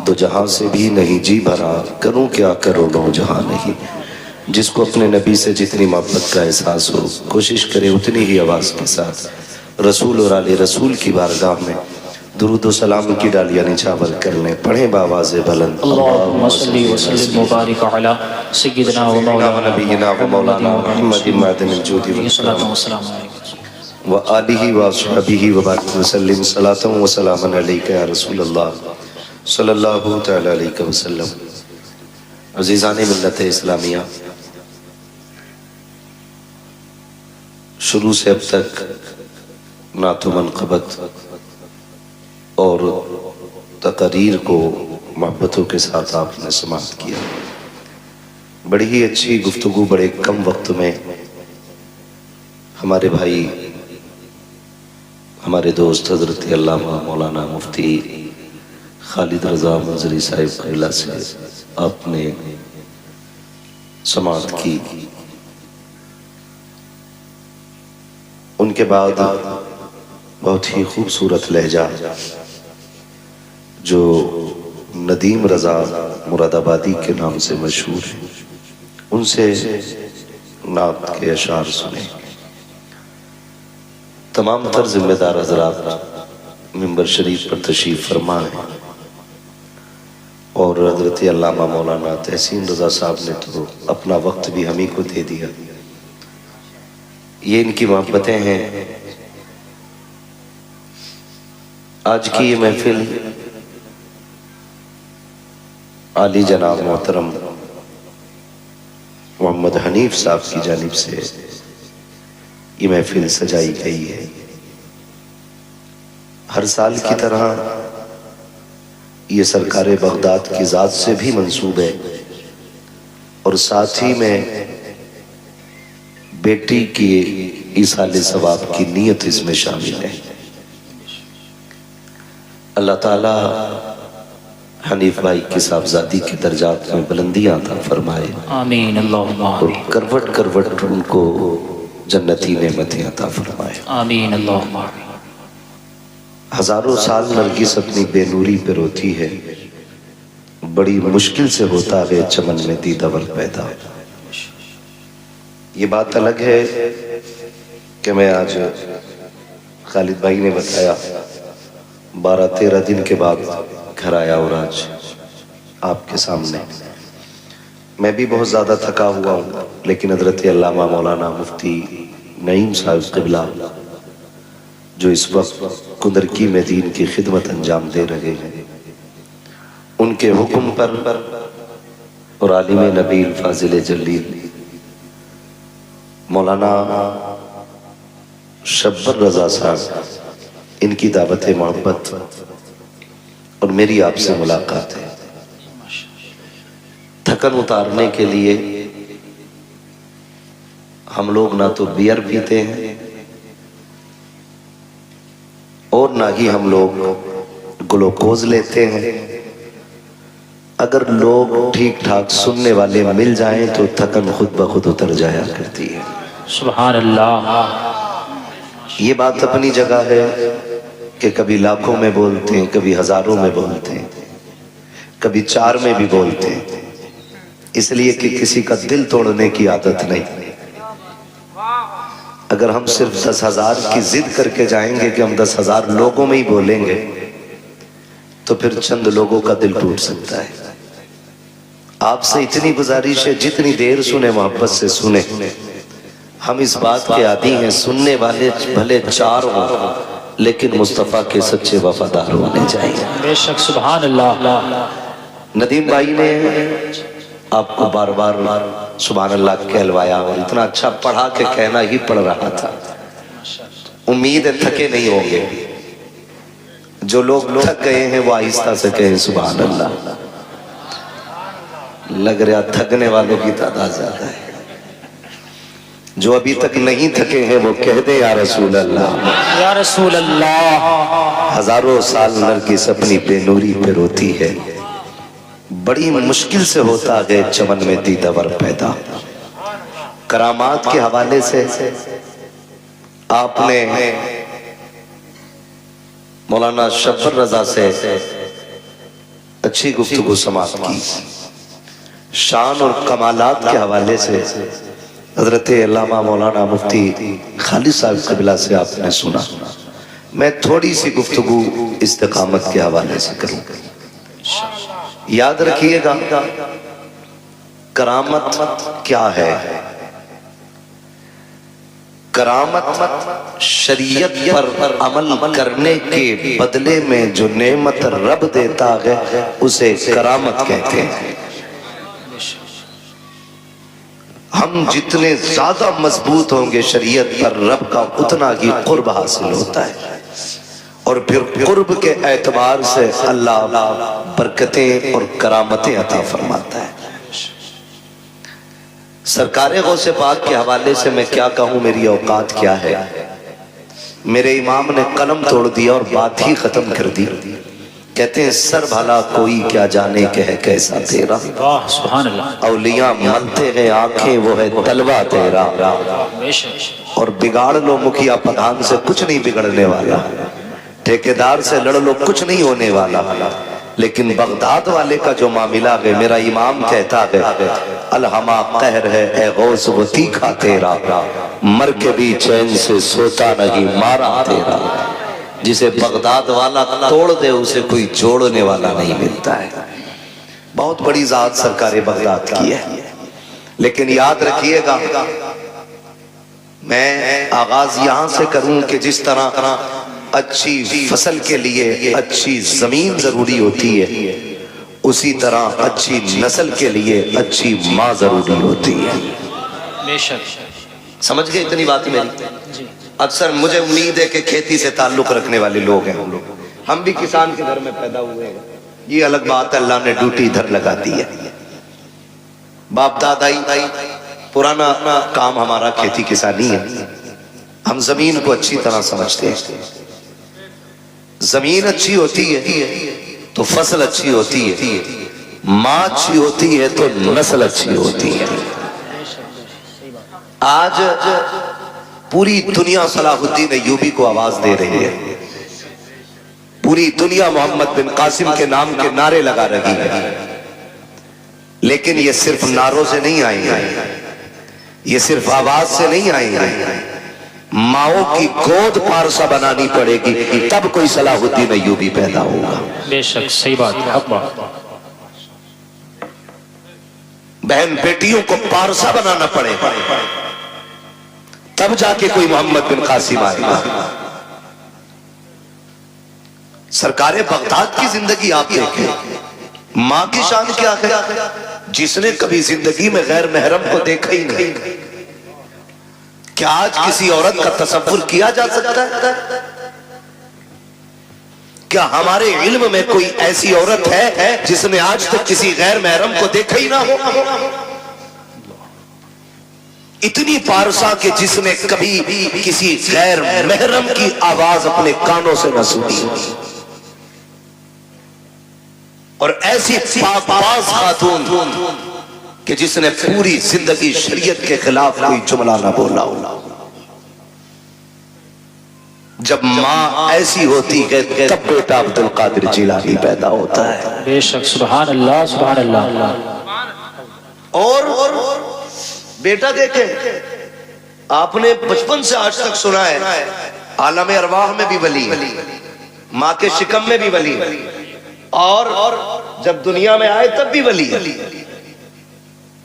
دو جہاں سے بھی نہیں جی بھرا، کروں کیا کرو نو جہاں نہیں۔ جس کو اپنے نبی سے جتنی محبت کا احساس ہو، کوشش کرے اتنی ہی آواز کے ساتھ رسول اور آل رسول کی بارگاہ میں درود و سلام کی ڈالیاں نچھاور کرنے، پڑھیں بآواز بلند اللہم صلی وسلم مبارک علی سیدنا و نبینا و مولانا محمد معدن الجود والکرم وآلہ وصحبہ وبارک وسلم صلاة و سلام علیکہ یا رسول اللہ صلی اللہ تعالی علیہ وسلم۔ عزیزان ملت اسلامیہ، شروع سے اب تک نعت و منقبت اور تقریر کو محبتوں کے ساتھ آپ نے سماعت کیا۔ بڑی ہی اچھی گفتگو بڑے کم وقت میں ہمارے بھائی، ہمارے دوست حضرت علامہ مولانا مفتی خالد رضا منظری صاحب قبلہ سے آپ نے سماعت کی۔ ان کے بعد بہت ہی خوبصورت لہجہ جو ندیم رضا مراد آبادی کے نام سے مشہور ہے، ان سے نعت کے اشعار سنے۔ تمام تر ذمہ دار حضرات منبر شریف پر تشریف فرما ہیں، اور حضرت علامہ مولانا تحسین رضا صاحب نے تو اپنا وقت بھی ہمیں کو دے دیا۔ یہ ان کی محبتیں ہیں۔ آج کی یہ محفل عالی جناب محترم محمد حنیف صاحب کی جانب سے یہ محفل سجائی گئی ہے۔ ہر سال کی طرح یہ سرکار بغداد کی ذات سے بھی منسوب ہے، اور ساتھ ہی میں بیٹی کی ایصال ثواب کی نیت اس میں شامل ہے۔ اللہ تعالی حنیف بھائی کی صاحبزادی کے درجات میں بلندیاں عطا فرمائے، آمین اللہم اور آمین، کروٹ کروٹ ان کو جنتی نعمتیں عطا فرمائے۔ آمین اللہم آمین۔ ہزاروں سال نرگس اپنی بے نوری پہ روتی ہے، بڑی مشکل سے ہوتا ہے چمن میں دیدہ ور پیدا۔ یہ بات الگ ہے کہ میں آج خالد بھائی نے بتایا 12-13 دن کے بعد گھر آیا، اور آج آپ کے سامنے میں بھی بہت زیادہ تھکا ہوا ہوں، لیکن حضرت علامہ مولانا مفتی نعیم صاحب قبلہ جو اس وقت کندرکی میں دین کی خدمت انجام دے رہے ہیں، ان کے حکم پر اور عالم نبیل فاضل جلیل مولانا شبر رضا صاحب، ان کی دعوت محبت اور میری آپ سے ملاقات ہے۔ تھکن اتارنے کے لیے ہم لوگ نہ تو بیئر پیتے ہیں اور نہ ہی ہم لوگ گلوکوز لیتے ہیں۔ اگر لوگ ٹھیک ٹھاک سننے والے مل جائیں تو تھکن خود بخود اتر جایا کرتی ہے۔ سبحان اللہ۔ یہ بات اپنی جگہ ہے کہ کبھی لاکھوں میں بولتے ہیں، کبھی ہزاروں میں بولتے ہیں، کبھی 4 میں بھی بولتے ہیں، اس لیے کہ کسی کا دل توڑنے کی عادت نہیں۔ اگر ہم صرف 10,000 کی ضد کر کے جائیں گے کہ ہم 10,000 لوگوں میں ہی بولیں گے تو پھر چند لوگوں کا دل ٹوٹ سکتا ہے۔ آپ سے اتنی گزارش ہے، جتنی دیر سنیں محبت سے سنیں۔ ہم اس بات کے عادی ہیں، سننے والے بھلے 4 ہوں لیکن مصطفیٰ کے سچے وفادار ہونے چاہیے۔ بے شک سبحان اللہ۔ ندیم بھائی نے آپ کو بار بار سبحان اللہ کہلوایا، اور اتنا اچھا پڑھا کہ کہنا ہی پڑ رہا تھا۔ امید ہے تھکے نہیں ہوں گے۔ جو لوگ تھک گئے ہیں وہ آہستہ سے کہیں سبحان اللہ۔ لگ رہا تھکنے والوں کی تعداد زیادہ ہے۔ جو ابھی تک نہیں تھکے ہیں وہ کہہ دیں یا رسول اللہ، یا رسول اللہ۔ ہزاروں سال نرگس اپنی بے نوری پہ روتی ہے، بڑی مشکل سے ہوتا ہے چمن میں دیدہ ور پیدا۔ کرامات کے حوالے سے آپ نے مولانا شبر رضا سے اچھی گفتگو سماعت کی. شان اور کمالات کے حوالے سے حضرت علامہ مولانا مفتی خالد صاحب قبلہ سے آپ نے سنا. میں تھوڑی سی گفتگو استقامت کے حوالے سے کروں. یاد رکھیے گا کرامت کیا ہے. کرامت شریعت پر عمل کرنے کے بدلے میں جو نعمت رب دیتا ہے اسے کرامت کہتے ہیں. ہم جتنے زیادہ مضبوط ہوں گے شریعت پر رب کا اتنا ہی قرب حاصل ہوتا ہے. اور پھر قرب کے اعتبار سے اللہ برکتیں اور کرامتیں عطا فرماتا ہے. سرکار غوث پاک کے حوالے سے میں کیا کہوں, میری اوقات کیا ہے. میرے امام نے قلم توڑ دیا اور بات ہی ختم کر دی. کہتے ہیں سر بھلا کوئی کیا جانے کہ ہے کیسا تیرا, سبحان اللہ. اولیاء ملتے ہیں آنکھیں وہ ہے تلوہ تیرا. اور بگاڑ لو مکھیا پدھان سے کچھ نہیں بگڑنے والا, ٹھیکیدار سے لڑ لو کچھ نہیں ہونے والا. لیکن بغداد والے کا جو معاملہ ہے, میرا امام کہتا ہے الہما قہر ہے اے غوث وہ تیکھا تیرا, مر کے بھی چین سے سوتا نہیں مارا تیرا. جسے بغداد والا توڑ دے اسے کوئی جوڑنے والا نہیں ملتا ہے. بہت بڑی ذات سرکار بغداد کی ہے. لیکن یاد رکھیے گا میں آغاز یہاں سے کروں کہ جس طرح اچھی فصل کے لیے اچھی زمین ضروری ہوتی ہے, اسی طرح اچھی نسل کے لیے اچھی ماں ضروری ہوتی ہے. بے شک. سمجھ گئے اتنی بات میری؟ اکثر مجھے امید ہے کہ کھیتی سے تعلق رکھنے والے لوگ ہیں, ہم بھی کسان کے گھر میں پیدا ہوئے ہیں. یہ الگ بات ہے, اللہ نے ڈیوٹی ادھر لگا دی ہے. باپ دادائی پرانا کام ہمارا کھیتی کسانی ہے. ہم زمین کو اچھی طرح سمجھتے ہیں. زمین اچھی ہوتی ہے تو فصل اچھی ہوتی ہے, ماں اچھی ہوتی ہے تو نسل اچھی ہوتی ہے. آج پوری دنیا صلاح الدین ایوبی کو آواز دے رہی ہے. پوری دنیا محمد بن قاسم کے نام کے نعرے لگا رہی ہے. لیکن یہ صرف نعروں سے نہیں آئیں گے, یہ صرف آواز سے نہیں آئیں گے. ماؤں کی گود پارسا بنانی پڑے گی تب کوئی صلاح الدین ایوبی پیدا ہوگا. بے شک صحیح بات, حق بات. بہن بیٹیوں کو پارسا بنانا پڑے گا تب جا کے کوئی محمد بن قاسم آئے گا. سرکار بغداد کی زندگی آپ دیکھیں, ماں کی شان کیا ہے, جس نے کبھی زندگی میں غیر محرم کو دیکھا ہی نہیں. کیا آج کسی عورت کا تصور کیا جا سکتا ہے؟ کیا ہمارے علم میں کوئی ایسی عورت ہے جس نے آج تک کسی غیر محرم کو دیکھا ہی نہ ہو؟ اتنی پارسا کہ جس نے کبھی کسی غیر محرم کی آواز اپنے کانوں سے نہ سنی. اور ایسی پاس خاتون کہ جس نے پوری زندگی شریعت کے خلاف کوئی جملہ نہ بولا. جب ماں ایسی ہوتی ہے تب بیٹا عبد القادر جیلانی پیدا ہوتا ہے. بے شک. سبحان اللہ, سبحان اللہ. اور بیٹا دیکھیں, آپ نے بچپن سے آج تک سنا ہے عالم ارواح میں بھی ولی, ماں کے شکم میں بھی ولی, اور جب دنیا میں آئے تب بھی ولی.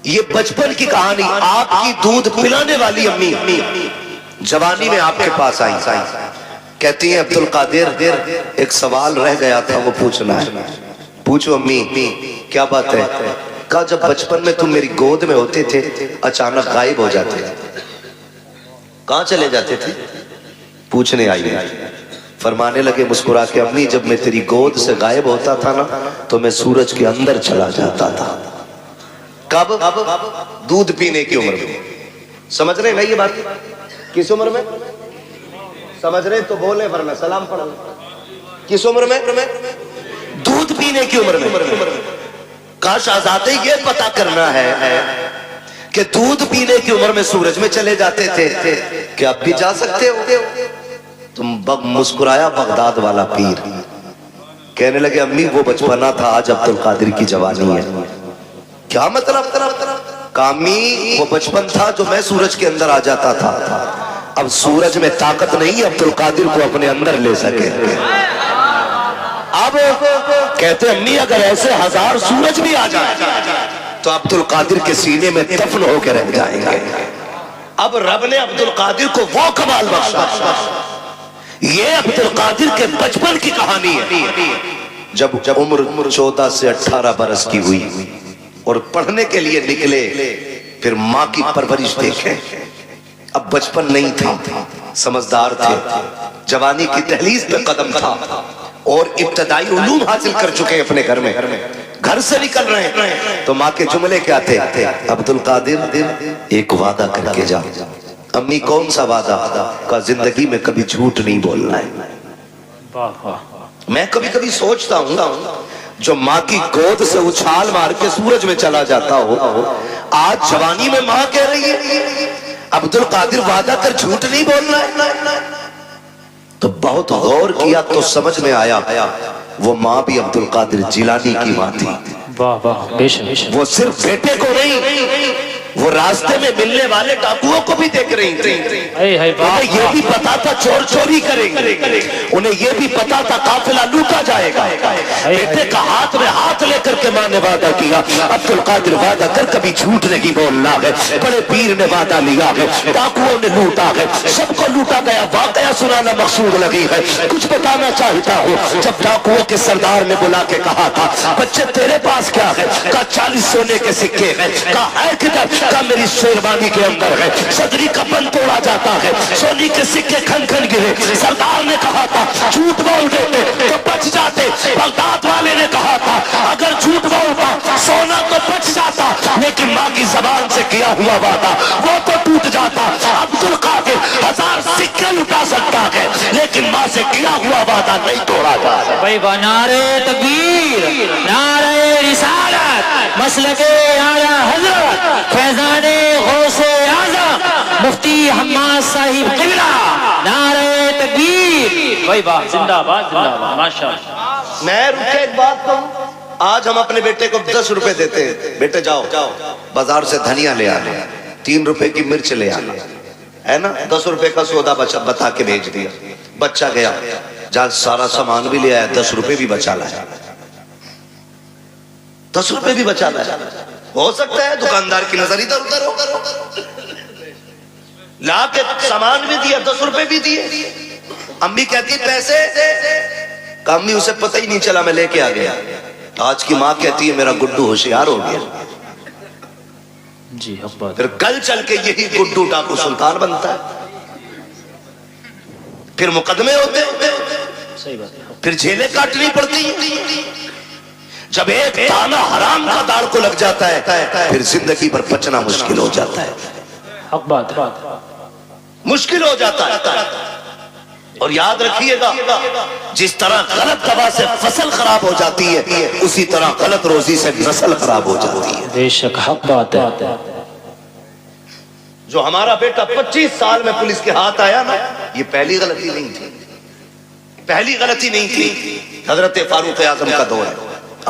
یہ بچپن کی کہانی. آپ کی دودھ پلانے والی امی جوانی میں آپ کے پاس آئی, کہتی ہیں عبد القادر ایک سوال رہ گیا تھا وہ پوچھنا ہے. پوچھو امی, کیا بات ہے؟ کہا جب بچپن میں تم میری گود میں ہوتے تھے اچانک غائب ہو جاتے تھے, کہاں چلے جاتے تھے؟ پوچھنے آئی. فرمانے لگے مسکرا کے امی جب میں تیری گود سے غائب ہوتا تھا نا تو میں سورج کے اندر چلا جاتا تھا. کب؟ دودھ پینے کی عمر میں. سمجھ رہے ہیں نا یہ بات؟ کس عمر میں سمجھ رہے تو بولے ورنہ سلام پڑھ لیں. کس عمر میں؟ دودھ پینے کی عمر میں. کاش آزادی یہ پتا کرنا ہے کہ دودھ پینے کی عمر میں سورج میں چلے جاتے تھے, کہ اب بھی جا سکتے ہو؟ تم مسکرایا بغداد والا پیر, کہنے لگے امی وہ بچپنا تھا، آج عبد القادر کی جوانی ہے۔ کیا مطلب؟ کامی وہ بچپن تھا جو میں سورج کے اندر آ جاتا تھا، اب سورج میں طاقت نہیں عبد القادر کو اپنے اندر لے سکے۔ اب کہتے امی اگر ایسے 1000 سورج بھی آ جائے تو عبد القادر کے سینے میں دفن ہو کے رہ جائیں گے۔ اب رب نے عبد القادر کو وہ کمال بخشا، یہ عبد القادر کے بچپن کی کہانی ہے۔ جب عمر 14 سے 18 برس کی ہوئی اور پڑھنے کے لیے نکلے، پھر ماں کی پرورش دیکھیں، اب بچپن نہیں تھا، سمجھدار تھے، جوانی کی دہلیز پہ قدم تھا اور ابتدائی علوم حاصل کر چکے اپنے گھر میں، گھر سے نکل رہے ہیں تو ماں کے جملے کیا تھے؟ عبد القادر ایک وعدہ کر کے جا۔ امی کون سا وعدہ؟ کا زندگی میں کبھی جھوٹ نہیں بولنا ہے۔ میں کبھی کبھی سوچتا ہوں جو ماں کی گود سے اچھال مار کے سورج میں چلا جاتا ہو، آج جوانی میں ماں کہہ رہی ہے عبد القادر وعدہ کر جھوٹ نہیں بولنا ہے۔ تو بہت غور کیا تو سمجھ میں آیا وہ ماں بھی عبد القادر جیلانی کی ماں تھی۔ واہ واہ، بے شک۔ وہ صرف بیٹے کو نہیں، وہ راستے میں ملنے والے ڈاکوؤں کو بھی دیکھ رہی تھی۔ انہیں یہ بھی پتا تھا چور چوری کریں گے، انہیں یہ بھی پتا تھا قافلہ لوٹا جائے گا۔ بیٹے کا ہاتھ میں ہاتھ لے کر کے ماں نے وعدہ کیا، عبد القادر وعدہ کر کبھی جھوٹ نہیں بولنا ہے۔ بڑے پیر نے وعدہ لیا ہے، ڈاکوؤں نے لوٹا ہے، سب کو لوٹا گیا، واقعہ سنانا مقصود لگی ہے۔ کچھ بتانا چاہتا ہوں، جب ڈاکوؤں کے سردار نے بلا کے کہا تھا بچے تیرے پاس کیا ہے؟ کہا 40 سونے کے سکے ہیں۔ کہا ہے کدھر؟ کا میری شیروانی کے اندر ہے۔ صدری کا بند توڑا جاتا ہے، سونے کے سکے کھن کھن گرے۔ سردار نے کہا تھا جھوٹ بول دیتے تو بچ جاتے، بغداد والے نے کہا تھا اگر جھوٹ بولتا سونا تو بچ جاتا، لیکن ماں کی زبان سے کیا ہوا وعدہ وہ تو ٹوٹ جاتا۔ عبد القادر 1000 سکے لٹا سکتا ہے لیکن ماں سے کیا ہوا وعدہ نہیں توڑا جاتا۔ بھائی نعرہ تکبیر، نعرہ رسالت، مسلک اعلی حضرت فیضان غوث اعظم مفتی حماد صاحب قبلہ، نعرہ تکبیر۔ بھائی واہ، زندہ باد، زندہ باد، ماشاءاللہ۔ میں رکے ایک بات کہوں، آج ہم اپنے بیٹے کو 10 روپے دیتے ہیں، بیٹے جاؤ بازار سے دھنیا لے آنے، 3 روپے کی مرچ لے آنے، ہے نا، 10 روپے کا سودا بتا کے بھیج دیا، بچہ گیا جہاں سارا سامان بھی لے آیا، 10 روپے بھی بچا لایا، 10 روپے بھی بچا لایا۔ ہو سکتا ہے دکاندار کی نظر ادھر ادھر ہو، لا کے سامان بھی دیا، 10 روپے بھی دیے۔ امی کہتی پیسے، امی اسے پتہ ہی نہیں چلا میں لے کے آ گیا۔ آج کی ماں کہتی ہے میرا گڈو ہوشیار ہو گیا، جی حق بات۔ پھر کل چل کے یہی گڈو ڈاکو سلطان بنتا ہے، پھر مقدمے ہوتے، صحیح بات ہے۔ پھر جیلیں کاٹنی پڑتی۔ جب ایک تانا حرام کا داڑ کو لگ جاتا ہے پھر زندگی پر بچنا مشکل ہو جاتا ہے، حق بات، مشکل ہو جاتا ہے۔ اور یاد رکھیے گا جس طرح غلط دوا سے فصل خراب ہو جاتی ہے اسی طرح غلط روزی سے نسل خراب ہو جاتی ہے۔ بے شک حق بات ہے۔ جو ہمارا بیٹا 25 سال میں پولیس کے ہاتھ آیا نا، یہ پہلی غلطی نہیں تھی، پہلی غلطی نہیں تھی۔ حضرت فاروق اعظم کا دور ہے،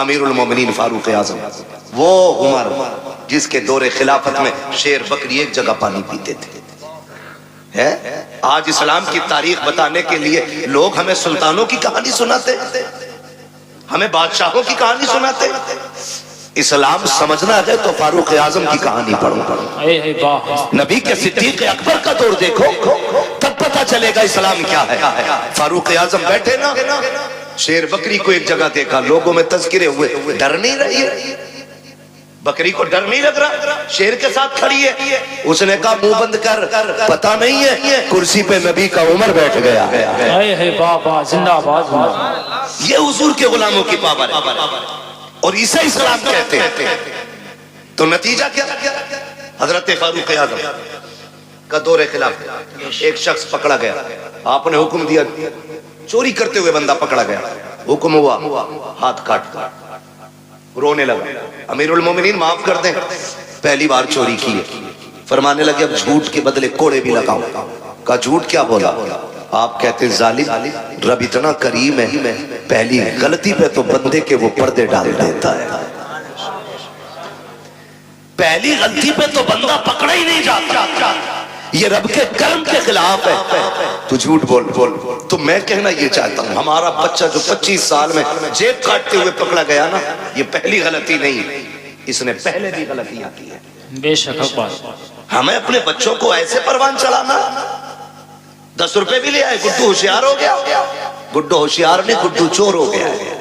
امیر المومنین فاروق اعظم، وہ عمر جس کے دور خلافت میں شیر بکری ایک جگہ پانی پیتے تھے۔ آج اسلام کی تاریخ بتانے کے لیے لوگ ہمیں سلطانوں کی کہانی سناتے، ہمیں بادشاہوں کی کہانی سناتے۔ اسلام سمجھنا ہے تو فاروق اعظم کی کہانی پڑھو، نبی کے صدیق اکبر کا دور دیکھو، تب پتہ چلے گا اسلام کیا ہے۔ فاروق اعظم بیٹھے نا، شیر بکری کو ایک جگہ دیکھا، لوگوں میں تذکرے ہوئے، ڈر نہیں رہی ہے بکری کو، ڈر نہیں لگ رہا، شیر کے ساتھ کھڑی ہے۔ اس نے کہا منہ بند کر، پتہ نہیں ہے کرسی پہ نبی کا عمر بیٹھ گیا ہے۔ بابا زندہ باد۔ یہ حضور کے غلاموں کی پاور ہے اور اسے اسلام کہتے ہیں۔ تو نتیجہ کیا؟ حضرت فاروق اعظم کا دور خلافت، ایک شخص پکڑا گیا، آپ نے حکم دیا، چوری کرتے ہوئے بندہ پکڑا گیا، حکم ہوا ہاتھ کاٹ، رونے لگا، امیر المومنین معاف کر دیں، پہلی بار چوری کی ہے۔ فرمانے لگے اب جھوٹ کے بدلے کوڑے بھی لگاؤ۔ کہا جھوٹ کیا بولا؟ آپ کہتے ہیں ظالم رب اتنا کریم ہے، پہلی غلطی پہ تو بندے کے وہ پردے ڈال دیتا ہے، پہلی غلطی پہ تو بندہ پکڑا ہی نہیں جاتا، یہ رب کے کرم کے خلاف ہے۔ تو جھوٹ بول تو میں کہنا یہ چاہتا ہوں، ہمارا بچہ جو 25 سال میں جیب کاٹتے ہوئے پکڑا گیا نا، یہ پہلی غلطی نہیں، اس نے پہلے بھی غلطیاں کی ہیں۔ بے شک حق بات۔ ہمیں اپنے بچوں کو ایسے پروان چلانا، 10 روپے بھی لے آئے، گڈو ہوشیار ہو گیا، گڈو ہوشیار نہیں، گڈو چور ہو گیا ہے۔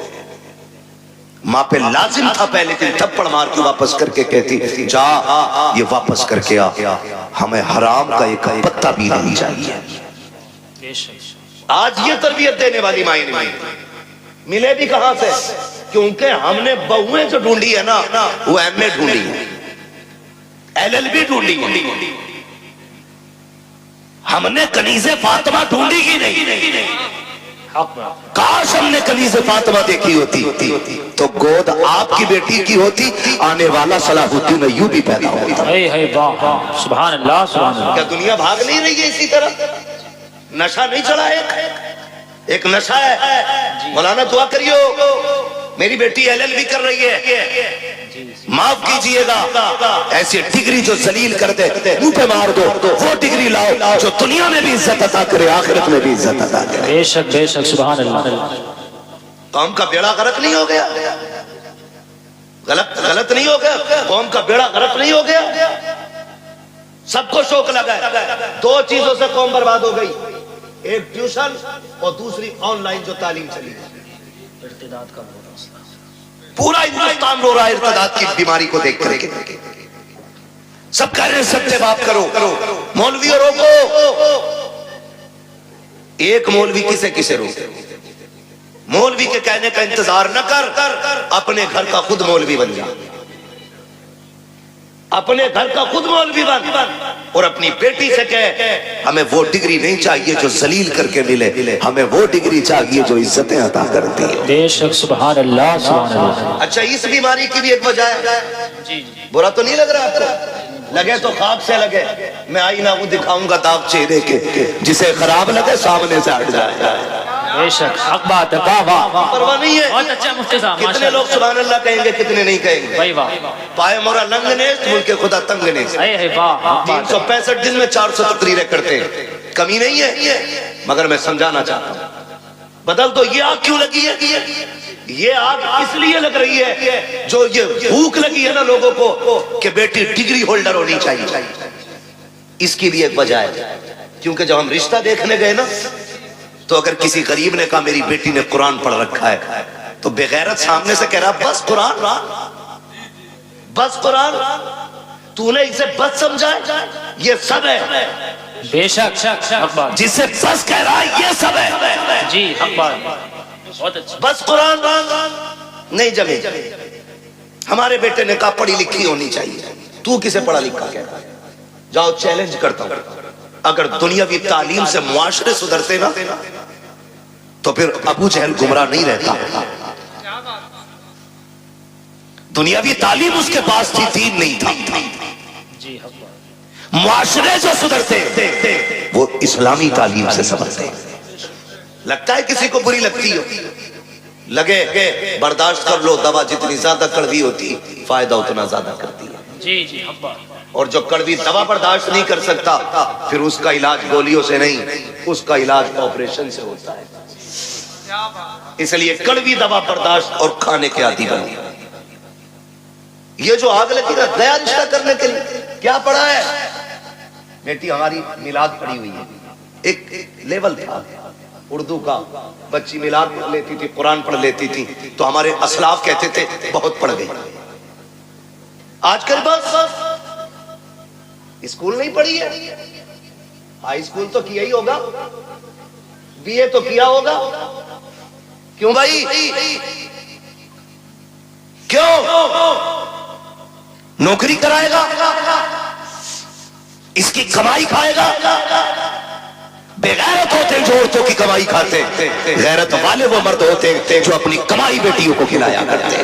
ماں پہ لازم تھا پہلے دن تھپڑ مار کے واپس کر کے کہتی جا یہ واپس کر کے آ، ہمیں حرام کا ایک پتہ بھی نہیں چاہیے۔ بے شک۔ آج یہ تربیت دینے والی مائیں نہیں ملے بھی کہاں سے؟ کیونکہ ہم نے بہویں جو ڈھونڈی ہے نا، وہ ایم اے ڈھونڈی ہے، LLB ڈھونڈی ہے، ہم نے کنیز فاطمہ ڈھونڈی ہی نہیں۔ کاش ہم نے کنیز فاطمہ دیکھی ہوتی تو گود آپ کی بیٹی کی ہوتی، آنے والا صلاح الدین ایوبی پیدا ہوتا۔ سبحان اللہ سبحان اللہ۔ کیا دنیا بھاگ نہیں رہی ہے اسی طرح؟ نشہ نہیں چڑھا، ایک نشہ ہے۔ مولانا دعا کریو، میری بیٹی LLB کر رہی ہے، معاف کیجئے گا، ایسی ڈگری جو ذلیل کر دے منہ پہ مار دو، وہ ڈگری لاؤ جو دنیا میں بھی عزت عطا کرے، آخرت میں بھی عزت عطا کرے۔ بے شک بے شک سبحان اللہ۔ قوم کا بیڑا غرق نہیں ہو گیا؟ غلط نہیں ہو گیا؟ قوم کا بیڑا غرق نہیں ہو گیا؟ سب کو شوق لگا ہے، 2 چیزوں سے قوم برباد ہو گئی، ایک ٹیوشن اور دوسری آن لائن جو تعلیم چلی، ارتداد کا پورا ہندوستان رو رہا ہے ارتداد کی بیماری کو دیکھ کر کے۔ سب کہہ رہے ہیں سب سے بات کرو، مولویوں روکو، ایک مولوی کسے روکے؟ مولوی کے کہنے کا انتظار نہ کر، اپنے گھر کا خود مولوی بن جا، اپنے گھر کا خود مولوی بن، اور اپنی بیٹی سے کہے ہمیں وہ ڈگری نہیں چاہیے جو ذلیل کر کے ملے، ہمیں وہ ڈگری چاہیے جو عزتیں عطا کرتی ہے۔ بے شک سبحان اللہ سبحان اللہ۔ اچھا اس بیماری کی بھی ایک وجہ ہے، برا تو نہیں لگ رہا آپ کو؟ لگے تو خواب سے لگے، میں آئینہ وہ دکھاؤں گا داغ چہرے کے، جسے خراب لگے سامنے سے ہٹ جائے۔ بے شک حق بات ہے، واہ واہ پرواہ نہیں ہے۔ بہت اچھا مفتی صاحب، کتنے لوگ سبحان اللہ کہیں گے، کتنے نہیں کہیں گے؟ بھائی واہ، پائے مورا لنگ نیست، ملک خدا تنگ نیست۔ اے ہے واہ، 365 دن میں 400 تقریریں کرتے ہیں، کمی نہیں ہے، مگر میں سمجھانا چاہتا ہوں بدل تو یہ آگ کیوں لگی ہے؟ یہ آگ اس لیے لگ رہی ہے جو یہ بھوک لگی ہے نا لوگوں کو کہ بیٹی ڈگری ہولڈر ہونی چاہیے، اس کی بھی ایک وجہ ہے۔ کیونکہ جب ہم رشتہ دیکھنے گئے نا تو اگر کسی غریب نے کہا میری بیٹی نے قرآن پڑھ رکھا ہے تو بے غیرت سامنے سے کہہ رہا بس قرآن، بس قرآن، تو نے اسے بس سمجھا ہے، یہ سب ہے۔ بے شک حق بات، جسے بس کہہ رہا ہے یہ سب ہے، جی حق بات، بہت اچھا۔ بس قرآن نہیں جمے۔ ہمارے بیٹے نے کہا پڑھی لکھی ہونی چاہیے، تو کسے پڑھا لکھا کہہ رہا ہے؟ جاؤ چیلنج کرتا ہوں، اگر دنیاوی تعلیم سے معاشرے سدھرتے نا تو پھر ابو جہل گمراہ نہیں رہتا۔ دنیاوی تعلیم اس کے پاس تھی، دین نہیں تھا۔ جی حق بات، معاشرے جو سدھرتے وہ اسلامی تعلیم سے سبھرتے۔ لگتا ہے کسی کو بری لگتی ہو، لگے برداشت کر لو، دوا جتنی زیادہ کڑوی ہوتی فائدہ اتنا زیادہ کرتی ہے۔ جی جی حق بات، اور جو کڑوی دوا برداشت نہیں کر سکتا پھر اس کا علاج گولیوں سے نہیں، اس کا علاج آپریشن سے ہوتا ہے۔ اس لیے کڑوی دوا برداشت اور کھانے کے عادی بن گیا۔ یہ جو آگ لگی نا نیا رشتہ کرنے کے لیے کیا پڑھا ہے؟ بیٹی ہماری میلاد پڑھی ہوئی ہے، ایک لیول تھا اردو کا، بچی میلاد پڑھ لیتی تھی، قرآن پڑھ لیتی تھی، تو ہمارے اسلاف کہتے تھے بہت پڑھ گئی۔ آج کل بس اسکول نہیں پڑھی ہے، ہائی اسکول تو کیا ہی ہوگا، BA تو کیا ہوگا، کیوں بھائی؟ کیوں؟ نوکری کرائے گا، اس کی کمائی کھائے گا۔ بغیرت ہوتے جو عورتوں کی کمائی کھاتے، غیرت والے وہ مرد ہوتے جو اپنی کمائی بیٹیوں کو کھلایا کرتے۔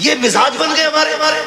یہ مزاج بن گئے ہمارے۔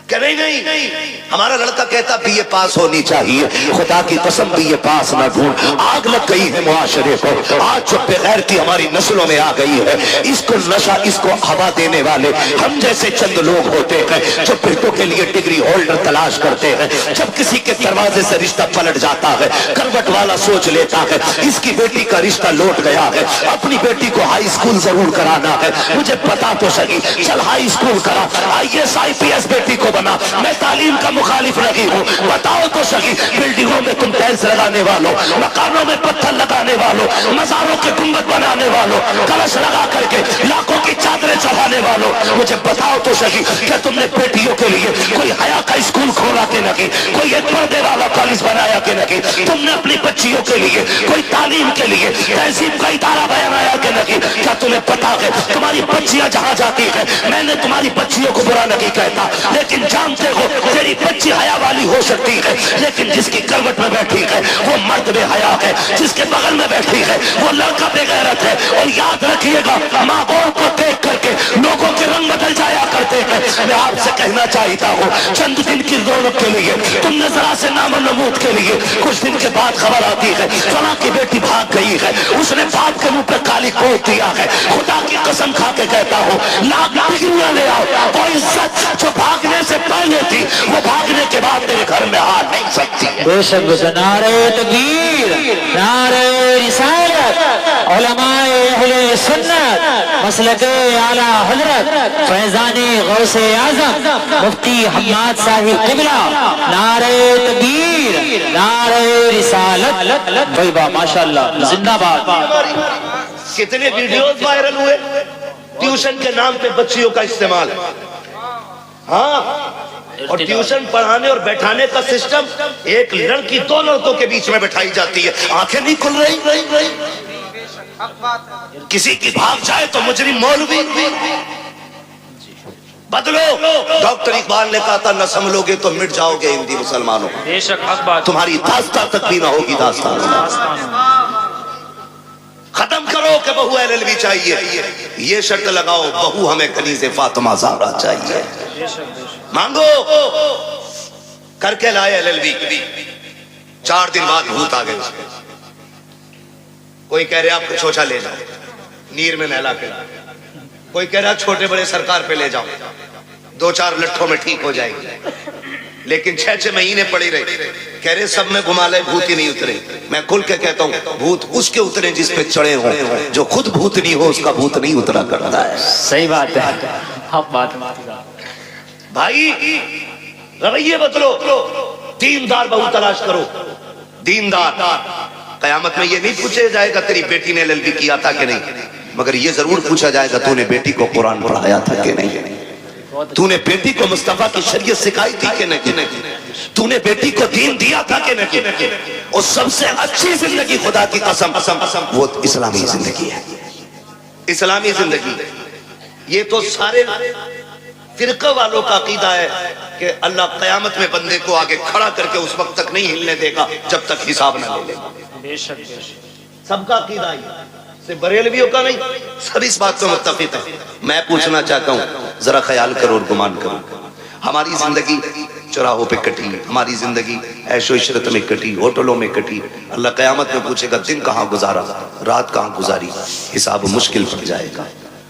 کہ نہیں ہمارا لڑکا کہتا بی اے پاس ہونی چاہیے، خدا کی قسم بی اے پاس نہ ڈھونڈ، آگ لگ گئی ہے معاشرے کو، آج جو بے غیرتی ہماری نسلوں میں آ گئی ہے، اس کو نشہ، اس کو ہوا دینے والے ہم جیسے چند لوگ ہوتے ہیں جو بیٹوں کے لیے ڈگری ہولڈر تلاش کرتے ہیں، جب کسی کے دروازے سے رشتہ پلٹ جاتا ہے، کروٹ والا سوچ لیتا ہے اس کی بیٹی کا رشتہ لوٹ گیا ہے، اپنی بیٹی کو ہائی اسکول ضرور کرانا ہے، مجھے پتا تو صحیح، چل ہائی اسکول کرا، I S I P S بیٹی کو بنا، میں تعلیم کا مخالف نہیں ہوں، بتاؤ تو صحیح، بلڈنگوں میں تم ٹائلز لگانے والوں، مکانوں میں پتھر لگانے والوں، مزاروں کے گنبد بنانے والوں، کلش لگا کر کے لاکھوں کی چادریں چڑھانے والوں، مجھے بتاؤ تو صحیح کہ تم نے بیٹیوں کے لیے کوئی حیا کا اسکول کھولا کہ نہیں، کوئی ایک پردے والا کالج بنایا کہ نہیں، تم نے اپنی بچیوں کے لیے کوئی تعلیم کے لیے تہذیب کا ادارہ بنایا کہ نہیں، کیا تمہیں پتا ہے تمہاری بچیاں جہاں جاتی ہیں، میں نے تمہاری بچیوں کو برا نہیں کہتا، لیکن جانتے ہو تیری بچی حیا والی ہو سکتی ہے، لیکن جس کی کروٹ میں بیٹھی ہے وہ مرد بے حیا ہے، جس کے بغل میں بیٹھی ہے وہ لڑکا بے غیرت ہے، اور یاد رکھیے گا ماں باپ کو دیکھ کر کے لوگوں کے رنگ بدل جایا کرتے ہیں، میں آپ سے کہنا چاہتا ہوں چند دن کی رونق کے لیے تم نے ذرا سے نام و نمود کے لیے کچھ دن کے بعد خبر آتی ہے فلاں کی بیٹی بھاگ گئی ہے، اس نے باپ کے منہ پہ کالی کوٹ دیا ہے، خدا کی قسم کھا کے کہتا ہوں لاکھ ڈگریاں لے آؤ، کوئی عزت جو بھاگنے سے پہلے تھی وہ بھاگنے کے بعد میرے گھر میں آ نہیں سکتی ہے۔ بے شک نعرہ تکبیر، نعرہ رسالت، علماء اہل سنت، مسلک اعلی حضرت فیضان غوث اعظم مفتی حماد صاحب قبلہ، نعرہ تکبیر، نعرہ رسالت، بھائی با ماشاءاللہ زندہ باد۔ کتنے ویڈیوز وائرل ہوئے ٹیوشن کے نام پہ بچیوں کا استعمال، ہاں، اور ٹیوشن پڑھانے اور بیٹھانے کا سسٹم، ایک لڑکی دو لڑکوں کے بیچ میں بٹھائی جاتی ہے، آنکھیں نہیں کھل رہی، کسی کی بھاگ جائے تو مجرم مولوی، بدلو، ڈاکٹر اقبال نے کہا تھا نہ سنبھلو گے تو مٹ جاؤ گے ہندی مسلمانوں، بے شک حق بات، تمہاری داستان تک بھی نہ ہوگی داستان، ختم کرو کہ بہو ایل ایل بی چاہیے، یہ شرط لگاؤ بہو ہمیں کنیز فاطمہ زہرا چاہیے، مانگو، کر کے لائے ایل ایل بی، 4 دن بعد بھوت آ گئے، کوئی کہہ رہے آپ کو چھوچا لے جاؤ نیر میں نہلا کے، کوئی کہہ رہا چھوٹے بڑے سرکار پہ لے جاؤ 2-4 لٹھوں میں ٹھیک ہو جائے گی، لیکن 6 مہینے پڑی رہی، کہہ رہے سب میں گھما لے بھوت ہی نہیں اترے، میں کھل کے کہتا ہوں بھوت اس کے اترے جس پہ چڑھے ہوں، جو خود بھوت نہیں ہو اس کا بھوت نہیں اترا کرتا ہے، صحیح بات ہے، حق بات بھائی رویے بدلو، دیندار بہو تلاش کرو، دیندار، قیامت میں یہ نہیں پوچھا جائے گا تیری بیٹی نے ایل ایل بی کیا تھا کہ نہیں، مگر یہ ضرور پوچھا جائے گا تو نے بیٹی کو قرآن پڑھایا تھا کہ نہیں، تو نے بیٹی کو مصطفیٰ کی شریعت سکھائی تھی کہ نہیں، تو نے بیٹی کو دین دیا تھا کہ نہیں، اور سب سے اچھی زندگی خدا کی قسم وہ اسلامی زندگی ہے، اسلامی زندگی، یہ تو سارے فرقہ والوں کا عقیدہ ہے کہ اللہ قیامت میں بندے کو آگے کھڑا کر کے اس وقت تک نہیں ہلنے دے گا جب تک حساب نہ لے لے گا، بے شک سب کا عقیدہ ہے، صرف بریلویوں کا نہیں، سب اس بات سے متفق ہے۔ میں پوچھنا چاہتا ہوں ذرا خیال کرو اور گمان کرو، ہماری زندگی چوراہوں پہ کٹی، ہماری زندگی عیش و عشرت میں کٹی، ہوٹلوں میں کٹی، اللہ قیامت میں پوچھے گا دن کہاں گزارا، رات کہاں گزاری، حساب مشکل پڑ جائے گا،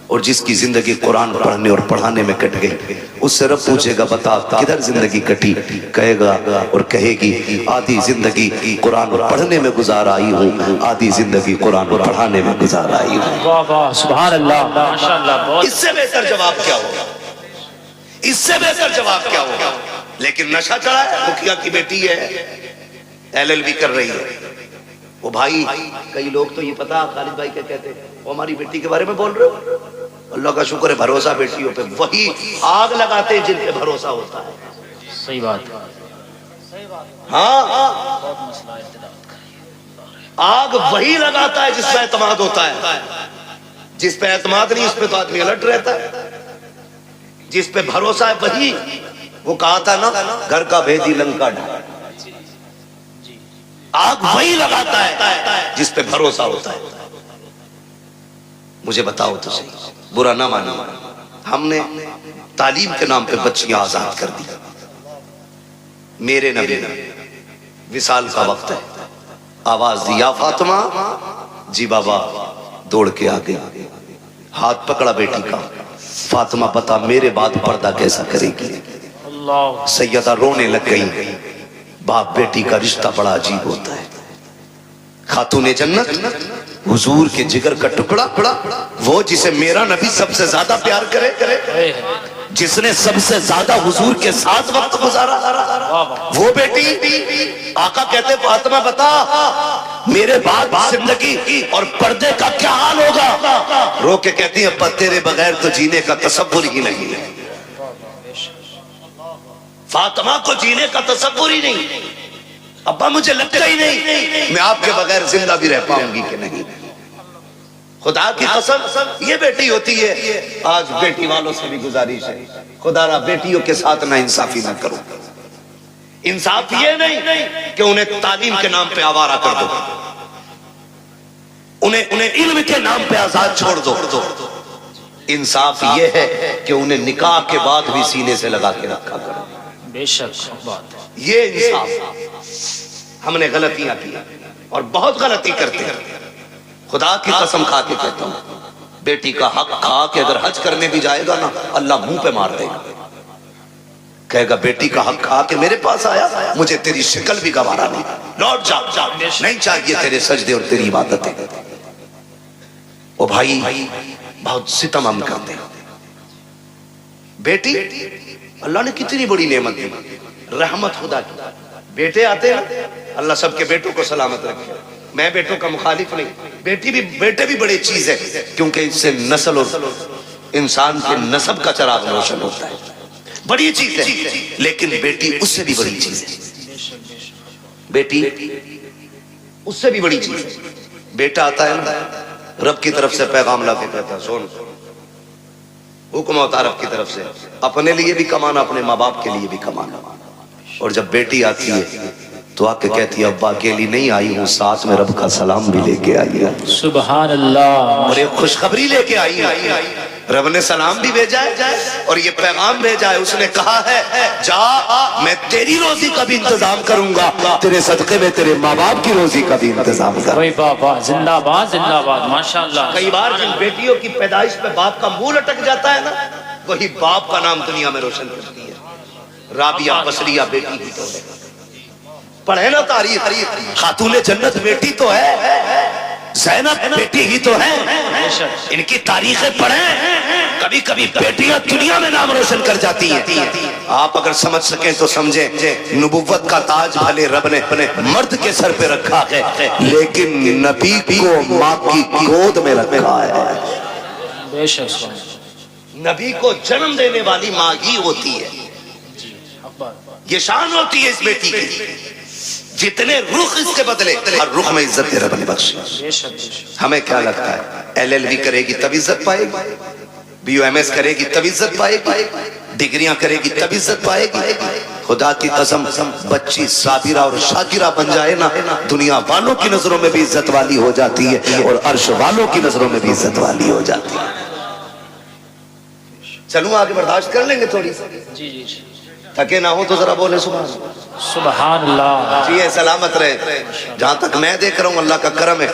اور جس کی زندگی قرآن پڑھنے اور پڑھانے میں کٹ گئی اس سے رب پوچھے گا بتا کدھر زندگی کٹی، کہے گا اور کہے گی آدھی زندگی قرآن پڑھنے میں گزار آئی ہوں، آدھی زندگی قرآن پڑھانے میں گزار آئی ہوں۔ واہ واہ سبحان اللہ ماشاءاللہ، اس سے بہتر جواب کیا ہوگا، اس سے بہتر جواب کیا ہوگا، لیکن نشہ چڑھا ہے، مکھیا کی بیٹی ہے ایل ایل بی کر رہی ہے، وہ بھائی کئی لوگ تو یہ پتا خالد بھائی کیا کہتے ہیں وہ ہماری بیٹی کے بارے میں بول رہے ہو، اللہ کا شکر ہے بھروسہ بیٹیوں پہ، وہی آگ لگاتے ہیں جن پہ بھروسہ ہوتا ہے، صحیح بات، ہاں آگ وہی لگاتا ہے جس پہ اعتماد ہوتا ہے، جس پہ اعتماد نہیں اس پہ تو آدمی الرٹ رہتا ہے، جس پہ بھروسہ ہے وہی، وہ کہا تھا نا گھر کا بھیدی لنکا ڈھا، آگ وہی لگاتا ہے جس پہ بھروسہ ہوتا ہے۔ مجھے بتاؤ تو صحیح، برا نہ مانو، ہم نے تعلیم کے نام پہ بچیاں آزاد کر دی. میرے نبی وصال کا وقت ہے, آواز دی یا فاطمہ, جی بابا, دوڑ کے آ گئی, ہاتھ پکڑا بیٹی کا. فاطمہ بتا میرے بعد پردہ کیسا کرے گی؟ سیدہ رونے لگ گئی. باپ بیٹی کا رشتہ بڑا عجیب ہوتا ہے. خاتون جنت حضور کے جگر کا ٹکڑا, وہ جسے میرا نبی سب سے زیادہ پیار کرے, جس نے سب سے زیادہ حضور کے ساتھ وقت گزارا, وہ بیٹی. آقا کہتے فاطمہ بتا میرے بعد زندگی اور پردے کا کیا حال ہوگا؟ رو کے کہتی ہے ابا تیرے بغیر تو جینے کا تصور ہی نہیں ہے. فاطمہ کو جینے کا تصور ہی نہیں. ابا مجھے لگتا ہی نہیں میں آپ کے بغیر زندہ بھی رہ پاؤں گی کہ نہیں. خدا کی قسم یہ بیٹی ہوتی ہے. آج بیٹی والوں سے بھی گزارش ہے, خدا را بیٹیوں کے ساتھ نہ انصافی نہ کرو. انصاف یہ نہیں کہ انہیں تعلیم کے نام پہ آوارہ کر دو, انہیں علم کے نام پہ آزاد چھوڑ دو. انصاف یہ ہے کہ انہیں نکاح کے بعد بھی سینے سے لگا کے رکھا کرو. بے شک بات, یہ انصاف. ہم نے غلطیاں کی اور بہت غلطی کرتے ہیں. خدا کی قسم کھا کے کہتا ہوں بیٹی کا حق کھا کے اگر حج کرنے بھی جائے گا نا اللہ منہ پہ مار دے گا, کہے گا بیٹی کا حق کھا کے میرے پاس آیا, مجھے تیری شکل بھی گوارا نہیں, لوٹ جا, نہیں چاہیے تیرے سجدے اور تیری عبادتیں. او بھائی بہت ستم ہم کرتے ہیں. بیٹی اللہ نے کتنی بڑی نعمت دی, رحمت خدا کی. بیٹے آتے ہیں, اللہ سب کے بیٹوں کو سلامت رکھے. میں بیٹوں کا مخالف نہیں, بیٹے بھی بڑی چیز ہے, کیونکہ اس سے نسل اور انسان کے نسب کا چراغ روشن ہوتا ہے, بڑی چیز ہے. لیکن بیٹی اس سے بھی بڑی چیز ہے. بیٹی اس سے بھی بڑی چیز ہے. بیٹا آتا ہے نا, رب کی طرف سے پیغام لا کے کہتا ہے سن, حکم ہوتا رب کی طرف سے, اپنے لیے بھی کمانا, اپنے ماں باپ کے لیے بھی کمانا. اور جب بیٹی آتی ہے تو آ کے کہتی ہے ابا اکیلی نہیں آئی ہوں, ساتھ میں رب کا سلام بھی لے کے آئی ہے. سبحان اللہ. اور ایک خوشخبری لے کے آئی ہے, رب نے سلام بھی بھیجا ہے اور یہ پیغام بھیجا ہے. اس نے کہا ہے جا میں تیری روزی کا بھی انتظام کروں گا, تیرے صدقے میں تیرے ماں باپ کی روزی کا بھی انتظام کروں. وہی بابا زندہ باد, زندہ باد, ماشاءاللہ. کئی بار جن بیٹیوں کی پیدائش پہ باپ کا منہ لٹک جاتا ہے نا, وہی باپ کا نام دنیا میں روشن کرتی ہے. رابعہ بصریہ بیٹی ہی تو ہے, پڑھے نا تاریخ, خاتون جنت بیٹی تو ہے, زینب بیٹی ہی تو ہے. ان کی تاریخیں پڑھیں, کبھی کبھی بیٹیاں دنیا میں نام روشن کر جاتی ہیں. آپ اگر سمجھ سکیں تو سمجھیں, نبوت کا تاج بھلے رب نے مرد کے سر پہ رکھا ہے, لیکن نبی کو ماں کی گود میں رکھا ہے. بے شک نبی کو جنم دینے والی ماں ہی ہوتی ہے. یہ شان ہوتی ہے اس بیٹی کی. جتنے رخ اس کے بدلے ہر رخ میں عزت رب نے بخشی. ہمیں کیا لگتا ہے LLB کرے گی تب عزت پائے گی, BUMS کرے گی تب عزت پائے گی, ڈگریاں کرے گی تب عزت پائے گی. خدا کی قسم بچی صابرہ اور شاکرہ بن جائے نا, دنیا والوں کی نظروں میں بھی عزت والی ہو جاتی ہے اور عرش والوں کی نظروں میں بھی عزت والی ہو جاتی ہے. چلوں آگے برداشت کر لیں گے تھوڑی سی, جی جی جی, تھکے نہ ہو تو ذرا بولے سبحان اللہ. سبحان اللہ. جی سلامت رہے. جہاں تک میں دیکھ رہا ہوں اللہ کا کرم ہے,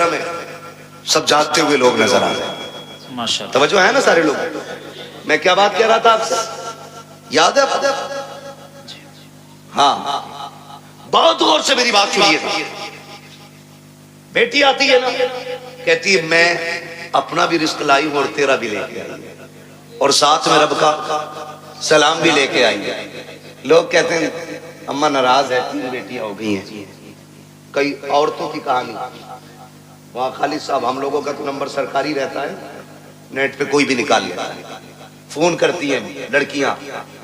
سب جاگتے ہوئے لوگ نظر آ رہے ہیں. ماشاءاللہ توجہ ہے نا سارے لوگ. میں کیا بات کہہ رہا تھا آپ سے, یاد ہے؟ ہاں, بہت غور سے میری بات سنیے. بیٹی آتی ہے نا, کہتی ہے میں اپنا بھی رزق لائی ہوں اور تیرا بھی لے کے آئی, اور ساتھ میں رب کا سلام بھی لے کے آئی ہے. لوگ کہتے ہیں اماں ناراض ہے, 3 بیٹیاں ہو گئی ہیں. کئی عورتوں کی کہانی, وہاں خالد صاحب ہم لوگوں کا تو نمبر سرکاری رہتا ہے, نیٹ پہ کوئی بھی نکال لیتا ہے. فون کرتی ہیں لڑکیاں,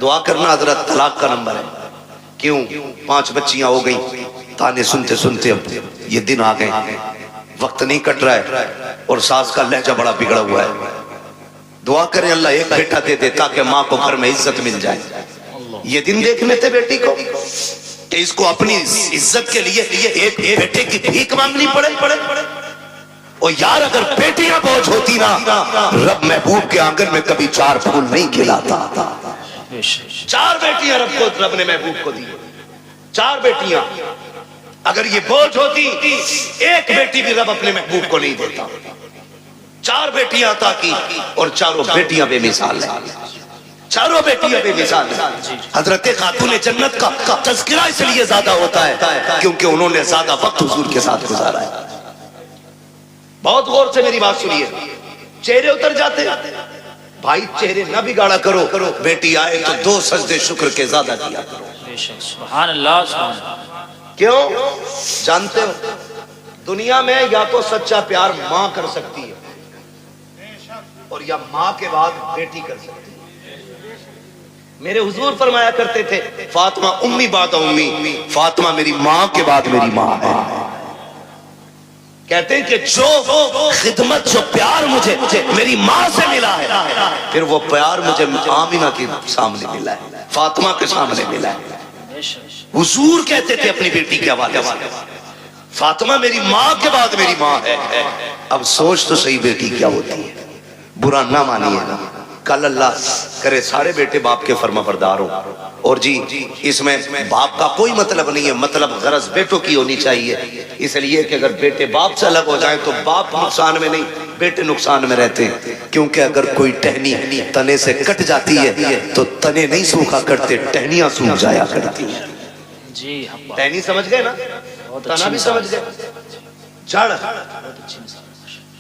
دعا کرنا حضرت طلاق کا نمبر ہے. کیوں؟ 5 بچیاں ہو گئیں, تانے سنتے سنتے اب یہ دن آ گئے, وقت نہیں کٹ رہا ہے اور ساس کا لہجہ بڑا بگڑا ہوا ہے. دعا کریں اللہ ایک بیٹا دے دے تاکہ ماں کو گھر میں عزت مل جائے. یہ دن دیکھنے تھے بیٹی کو کہ اس کو اپنی عزت کے لیے ایک بیٹے کی بھیک مانگنی پڑے. اور یار اگر بیٹیاں بوجھ ہوتی نا رب محبوب کے آنگن میں کبھی 4 پھول نہیں کھلاتا. 4 بیٹیاں رب نے محبوب کو دی. 4 بیٹیاں. اگر یہ بوجھ ہوتی ایک بیٹی بھی رب اپنے محبوب کو نہیں دیتا. 4 بیٹیاں عطا کی اور 4 بیٹیاں بے مثال ہیں. 4 بیٹیاں بے مثال ہیں. حضرت خاتون جنت کا تذکرہ اس لیے زیادہ ہوتا ہے کیونکہ انہوں نے زیادہ وقت حضور کے ساتھ گزارا ہے. بہت غور سے میری بات سنیے. چہرے اتر جاتے بھائی, چہرے نہ بگاڑا کرو. بیٹی آئے تو 2 سجدے شکر کے زیادہ کیا کرو. سبحان اللہ سبحان اللہ. کیوں؟ جانتے ہو دنیا میں یا تو سچا پیار ماں کر سکتی ہے اور یا ماں کے بعد بیٹی کر سکتی ہے. میرے حضور فرمایا کرتے تھے فاطمہ امی بعد امی, فاطمہ میری ماں کے بعد میری ماں ہے. کہتے ہیں کہ جو خدمت جو پیار مجھے میری ماں سے ملا ہے پھر وہ پیار مجھے آمینہ کے سامنے ملا ہے, فاطمہ کے سامنے ملا ہے. حضور کہتے تھے اپنی بیٹی کے حوالے سے فاطمہ میری ماں کے بعد میری ماں ہے. اب سوچ تو صحیح بیٹی کیا ہوتی ہے. برا نہ مانیے نا, کل اللہ کرے سارے بیٹے باپ کے فرما بردار ہوں. اور جی اس میں باپ کا کوئی مطلب نہیں ہے, مطلب غرض بیٹوں کی ہونی چاہیے. اس لیے کہ اگر بیٹے باپ سے الگ ہو جائیں تو باپ نقصان میں نہیں بیٹے نقصان میں رہتے ہیں. کیونکہ اگر کوئی ٹہنی تنے سے کٹ جاتی ہے تو تنے نہیں سوکھا کرتے, ٹہنیاں سوکھ جایا کرتی ہیں. جی ٹہنی سمجھ گئے نا, تنا بھی سمجھ گئے. جڑ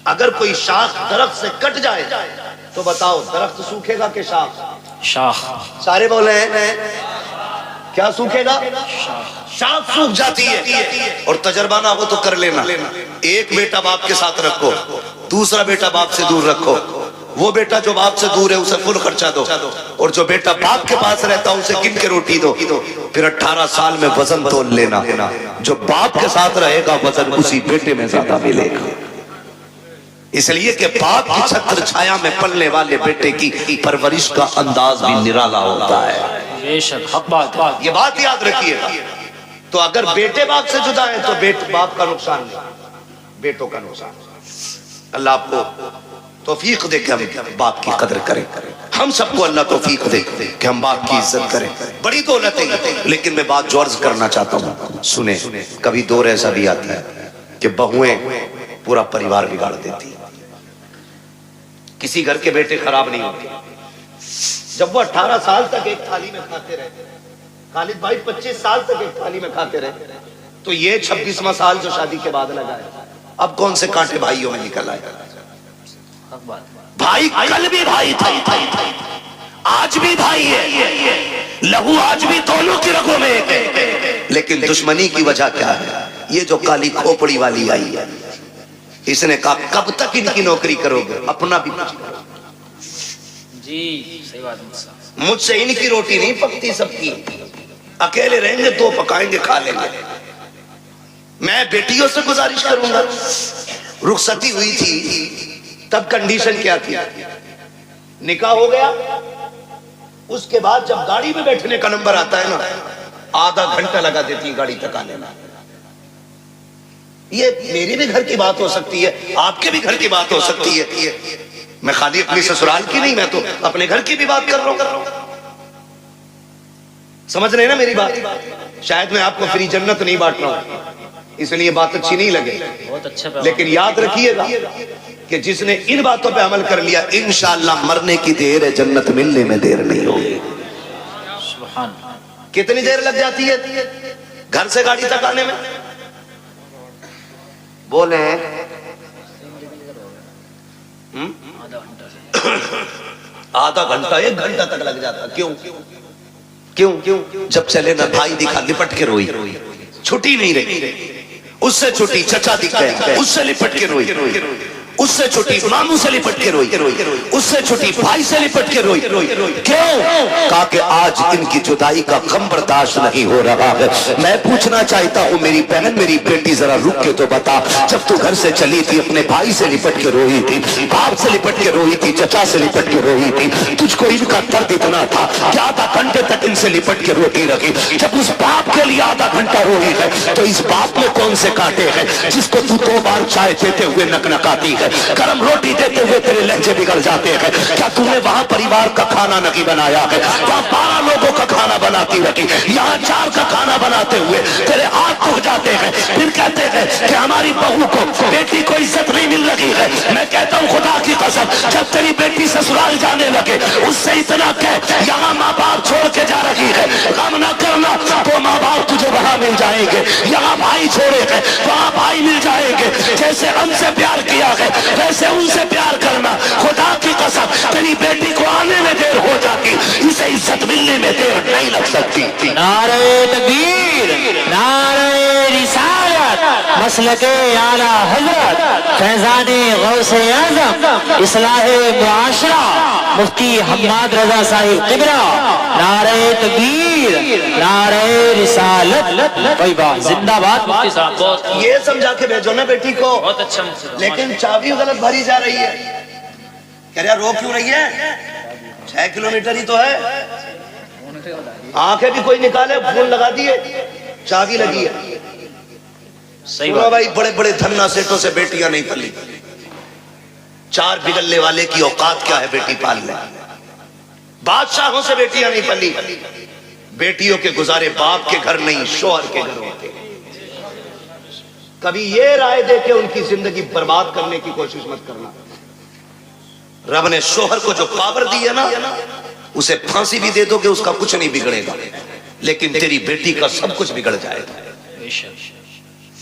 اگر کوئی شاخ درخت سے کٹ جائے تو بتاؤ درخت سوکھے گا کہ شاخ؟ شاخ. سارے بولے ہیں کیا سوکھے گا؟ شاخ سوکھ جاتی ہے. اور تجربہ نہ ہو تو کر لینا, ایک بیٹا باپ کے ساتھ رکھو, دوسرا بیٹا باپ سے دور رکھو. وہ بیٹا جو باپ سے دور ہے اسے فل خرچہ دو, اور جو بیٹا باپ کے پاس رہتا ہے اسے گن کے روٹی دو. پھر 18 سال میں وزن تول لینا, جو باپ کے ساتھ رہے گا وزن اسی بیٹے میں زیادہ ملے گا. اس لیے کہ باپ کی چھتر چھایا میں پلنے والے بیٹے کی پرورش کا انداز بھی نرالا ہوتا ہے. بے شک حق بات. یہ بات یاد رکھیے. تو اگر بیٹے باپ سے جدا ہیں تو باپ کا نقصان نہیں, بیٹوں کا نقصان. اللہ آپ کو توفیق دے کہ ہم باپ کی قدر کریں. ہم سب کو اللہ توفیق دے کہ ہم باپ کی عزت کریں. بڑی دولت ہے. لیکن میں بات جو عرض کرنا چاہتا ہوں سنیں, کبھی دور ایسا بھی آتی ہے کہ بہویں پورا پریوار بگاڑ دیتی. کسی گھر کے بیٹے خراب نہیں ہوتے. جب وہ 18 سال تک ایک تھالی میں کھاتے رہے, خالد بھائی 25 سال تک ایک تھالی میں کھاتے رہے, تو یہ 26واں سال جو شادی کے بعد لگا ہے, اب کون سے کانٹے بھائیوں میں نکل آئے. بھائی کل بھی بھائی تھا, آج بھی بھائی ہے, لہو آج بھی دونوں کی رگوں میں ہے. لیکن دشمنی کی وجہ کیا ہے؟ یہ جو کالی کھوپڑی والی آئی ہے, اس نے کہا کب تک ان کی نوکری کرو گے, اپنا بھی کچھ کرو. جی صحیح بات. مجھ سے ان کی روٹی نہیں پکتی, سب کی. اکیلے رہیں گے تو پکائیں گے کھا لیں گے. میں بیٹیوں سے گزارش کروں گا. رخصتی ہوئی تھی تب کنڈیشن کیا تھی؟ نکاح ہو گیا, اس کے بعد جب گاڑی میں بیٹھنے کا نمبر آتا ہے نا, آدھا گھنٹہ لگا دیتی گاڑی تک آنے میں. یہ میری بھی گھر کی بات ہو سکتی ہے, آپ کے بھی گھر کی بات ہو سکتی ہے. میں خالی اپنی سسرال کی نہیں, میں تو اپنے گھر کی بھی بات کر رہا ہوں. سمجھ رہے ہیں نا میری بات؟ شاید میں آپ کو فری جنت نہیں بانٹ رہا ہوں, اس لیے بات اچھی نہیں لگے. بہت اچھا. لیکن یاد رکھیے گا کہ جس نے ان باتوں پہ عمل کر لیا انشاءاللہ مرنے کی دیر ہے, جنت ملنے میں دیر نہیں ہوگی. سبحان. کتنی دیر لگ جاتی ہے گھر سے گاڑی تک آنے میں؟ بولے آدھا گھنٹہ 1 گھنٹہ تک لگ جاتا. کیوں کیوں؟ جب چلے نا بھائی دکھا لپٹ کے روئی, چھٹی نہیں رہی. اس سے چھٹی چچا دکھ گیا, اس سے لپٹ کے روئی. اس سے چھٹی ماموں سے لپٹ کے روئی, اس سے چھٹی بھائی سے لپٹ کے روئی. کیوں؟ کہا کہ آج ان کی جدائی کا غم برداشت نہیں ہو رہا ہے. میں پوچھنا چاہتا ہوں میری بہن, میری بیٹی, ذرا رک کے تو بتا, جب تو گھر سے چلی تھی اپنے بھائی سے لپٹ کے روئی تھی, باپ سے لپٹ کے روئی تھی, چچا سے لپٹ کے روئی تھی, تجھ کو ان کا درد اتنا تھا کہ آدھا گھنٹے تک ان سے لپٹ کے روتی رہی. جب اس باپ کے لیے آدھا گھنٹہ روئی ہے تو اس باپ میں کون سے کانٹے ہیں جس کو تو 2 بار چائے دیتے ہوئے نکنکاتی ہے, گرم روٹی دیتے ہوئے تیرے لہجے بگڑ جاتے ہیں. کیا تو نے وہاں پریوار کا کھانا نہیں بنایا ہے؟ وہاں 12 لوگوں کا کھانا بناتی رہی, یہاں 4 کا کھانا بناتے ہوئے تیرے ہاتھ دکھ جاتے ہیں. پھر کہتے ہیں کہ ہماری بہو کو, بیٹی کو عزت نہیں مل رہی ہے. میں کہتا ہوں خدا کی قسم, جب تیری بیٹی سسرال جانے لگے اس سے اتنا کہہ, یہاں ماں باپ چھوڑ کے جا رہی ہے, غم نہ کرنا, تو ماں باپ تجھے وہاں مل جائیں گے. یہاں بھائی چھوڑے ہیں, وہاں بھائی مل جائیں گے. جیسے ہم سے پیار کیا ہے ویسے ان سے پیار کرنا. خدا کی قسم تیری بیٹی کو آنے میں دیر ہو جاتی, اسے عزت ملنے میں دیر نہیں لگ سکتی. نعرہ تکبیر, نعرہ رسالت, مسلک اعلی حضرت فیضان غوث اعظم اصلاح معاشرہ مفتی حماد رضا صاحب قبلہ. نعرہ تکبیر, نعرہ رسالت. کوئی بات, زندہ باد مفتی صاحب. بہت یہ سمجھا کے بھیجو نا بیٹی کو, بہت اچھا مفتی صاحب. لیکن چابی غلط بھری جا رہی ہے. کہہ رہا رو کیوں رہی ہے؟ 6 کلومیٹر ہی تو ہے. آنکھیں بھی کوئی نکالے, فون لگا دیے, چابی لگی ہے. صحیح بات بھائی, بڑے بڑے دھنا سیٹوں سے بیٹیاں نہیں پلی. 4 بگلنے والے کی اوقات کیا ہے بیٹی پالنے؟ بادشاہوں سے بیٹیاں نہیں پلی. بیٹیوں کے گزارے باپ کے گھر نہیں, شوہر کے گھر ہوتے. کبھی یہ رائے دے کے ان کی زندگی برباد کرنے کی کوشش مت کرنا. رب نے شوہر کو جو پاور دی ہے نا, اسے پھانسی بھی دے دو کہ اس کا کچھ نہیں بگڑے گا, لیکن تیری بیٹی کا سب کچھ بگڑ جائے گا,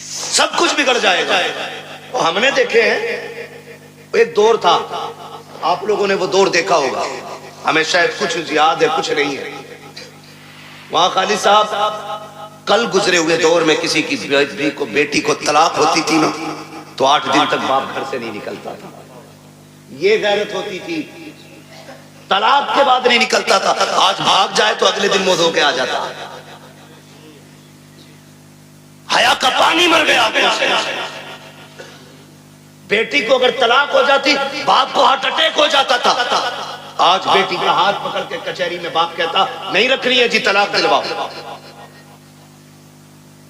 سب کچھ بگڑ جائے گا. ہم نے دیکھے ہیں, ایک دور تھا, آپ لوگوں نے وہ دور دیکھا ہوگا, ہمیں شاید کچھ یاد ہے کچھ نہیں ہے. وہاں خالد صاحب کل گزرے ہوئے دور میں کسی کی بیٹی کو طلاق ہوتی تھی نا, تو 8 دن تک باپ گھر سے نہیں نکلتا تھا. یہ غیرت ہوتی تھی. طلاق کے بعد نہیں نکلتا تھا. آج بھاگ جائے تو اگلے دن منہ دھو کے آ جاتا. حیا کا پانی مر گیا. بیٹی کو اگر طلاق ہو جاتی, باپ کو ہارٹ اٹیک ہو جاتا تھا. آج بیٹی کا ہاتھ پکڑ کے کچہری میں باپ کہتا نہیں رکھنی ہے جی, طلاق دلواؤ,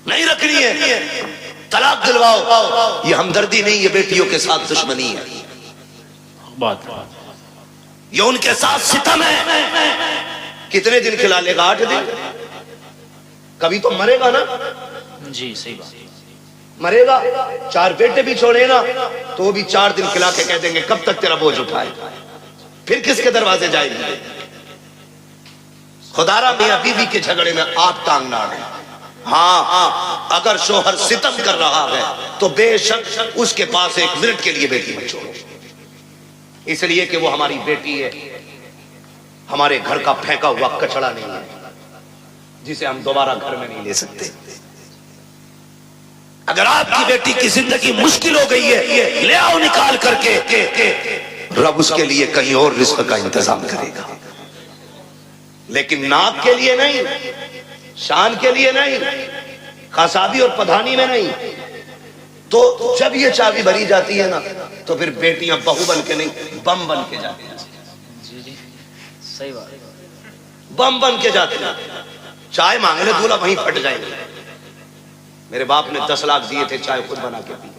نہیں رکھنی ہے, طلاق دلواؤ. یہ ہمدردی نہیں, یہ بیٹیوں کے ساتھ دشمنی ہے. یہ ان کے ساتھ ستم ہے. کتنے دن کھلا لے گا؟ 8 دن. کبھی تو مرے گا نا. جی صحیح بات, مرے گا. 4 بیٹے بھی چھوڑے نا تو بھی 4 دن کھلا کے کہہ دیں گے کب تک تیرا بوجھ اٹھائے. پھر کس کے دروازے جائے گی؟ خدارا میاں بیوی کے جھگڑے میں آپ ٹانگ نہ اڑے. ہاں, اگر شوہر ستم کر رہا ہے تو بے شک اس کے پاس 1 منٹ کے لیے بیٹی مت چھوڑو, اس لیے کہ وہ ہماری بیٹی ہے, ہمارے گھر کا پھینکا ہوا کچڑا نہیں ہے جسے ہم دوبارہ گھر میں نہیں لے سکتے. اگر آپ کی بیٹی کی زندگی مشکل ہو گئی ہے, لے آؤ نکال کر کے, رب اس کے لیے کہیں اور رزق کا انتظام کرے گا. لیکن ناک کے لیے نہیں, شان کے لیے نہیں, قصابی اور پدھانی میں نہیں. تو جب یہ چابی بھری جاتی ہے نا تو پھر بیٹیاں بہو بن کے نہیں, بم بن کے جاتی ہیں. صحیح بات, بم بن کے جاتے ہیں. چائے مانگنے دولہا وہیں پھٹ جائیں گے. میرے باپ نے 10 لاکھ دیے تھے, چائے خود بنا کے پی.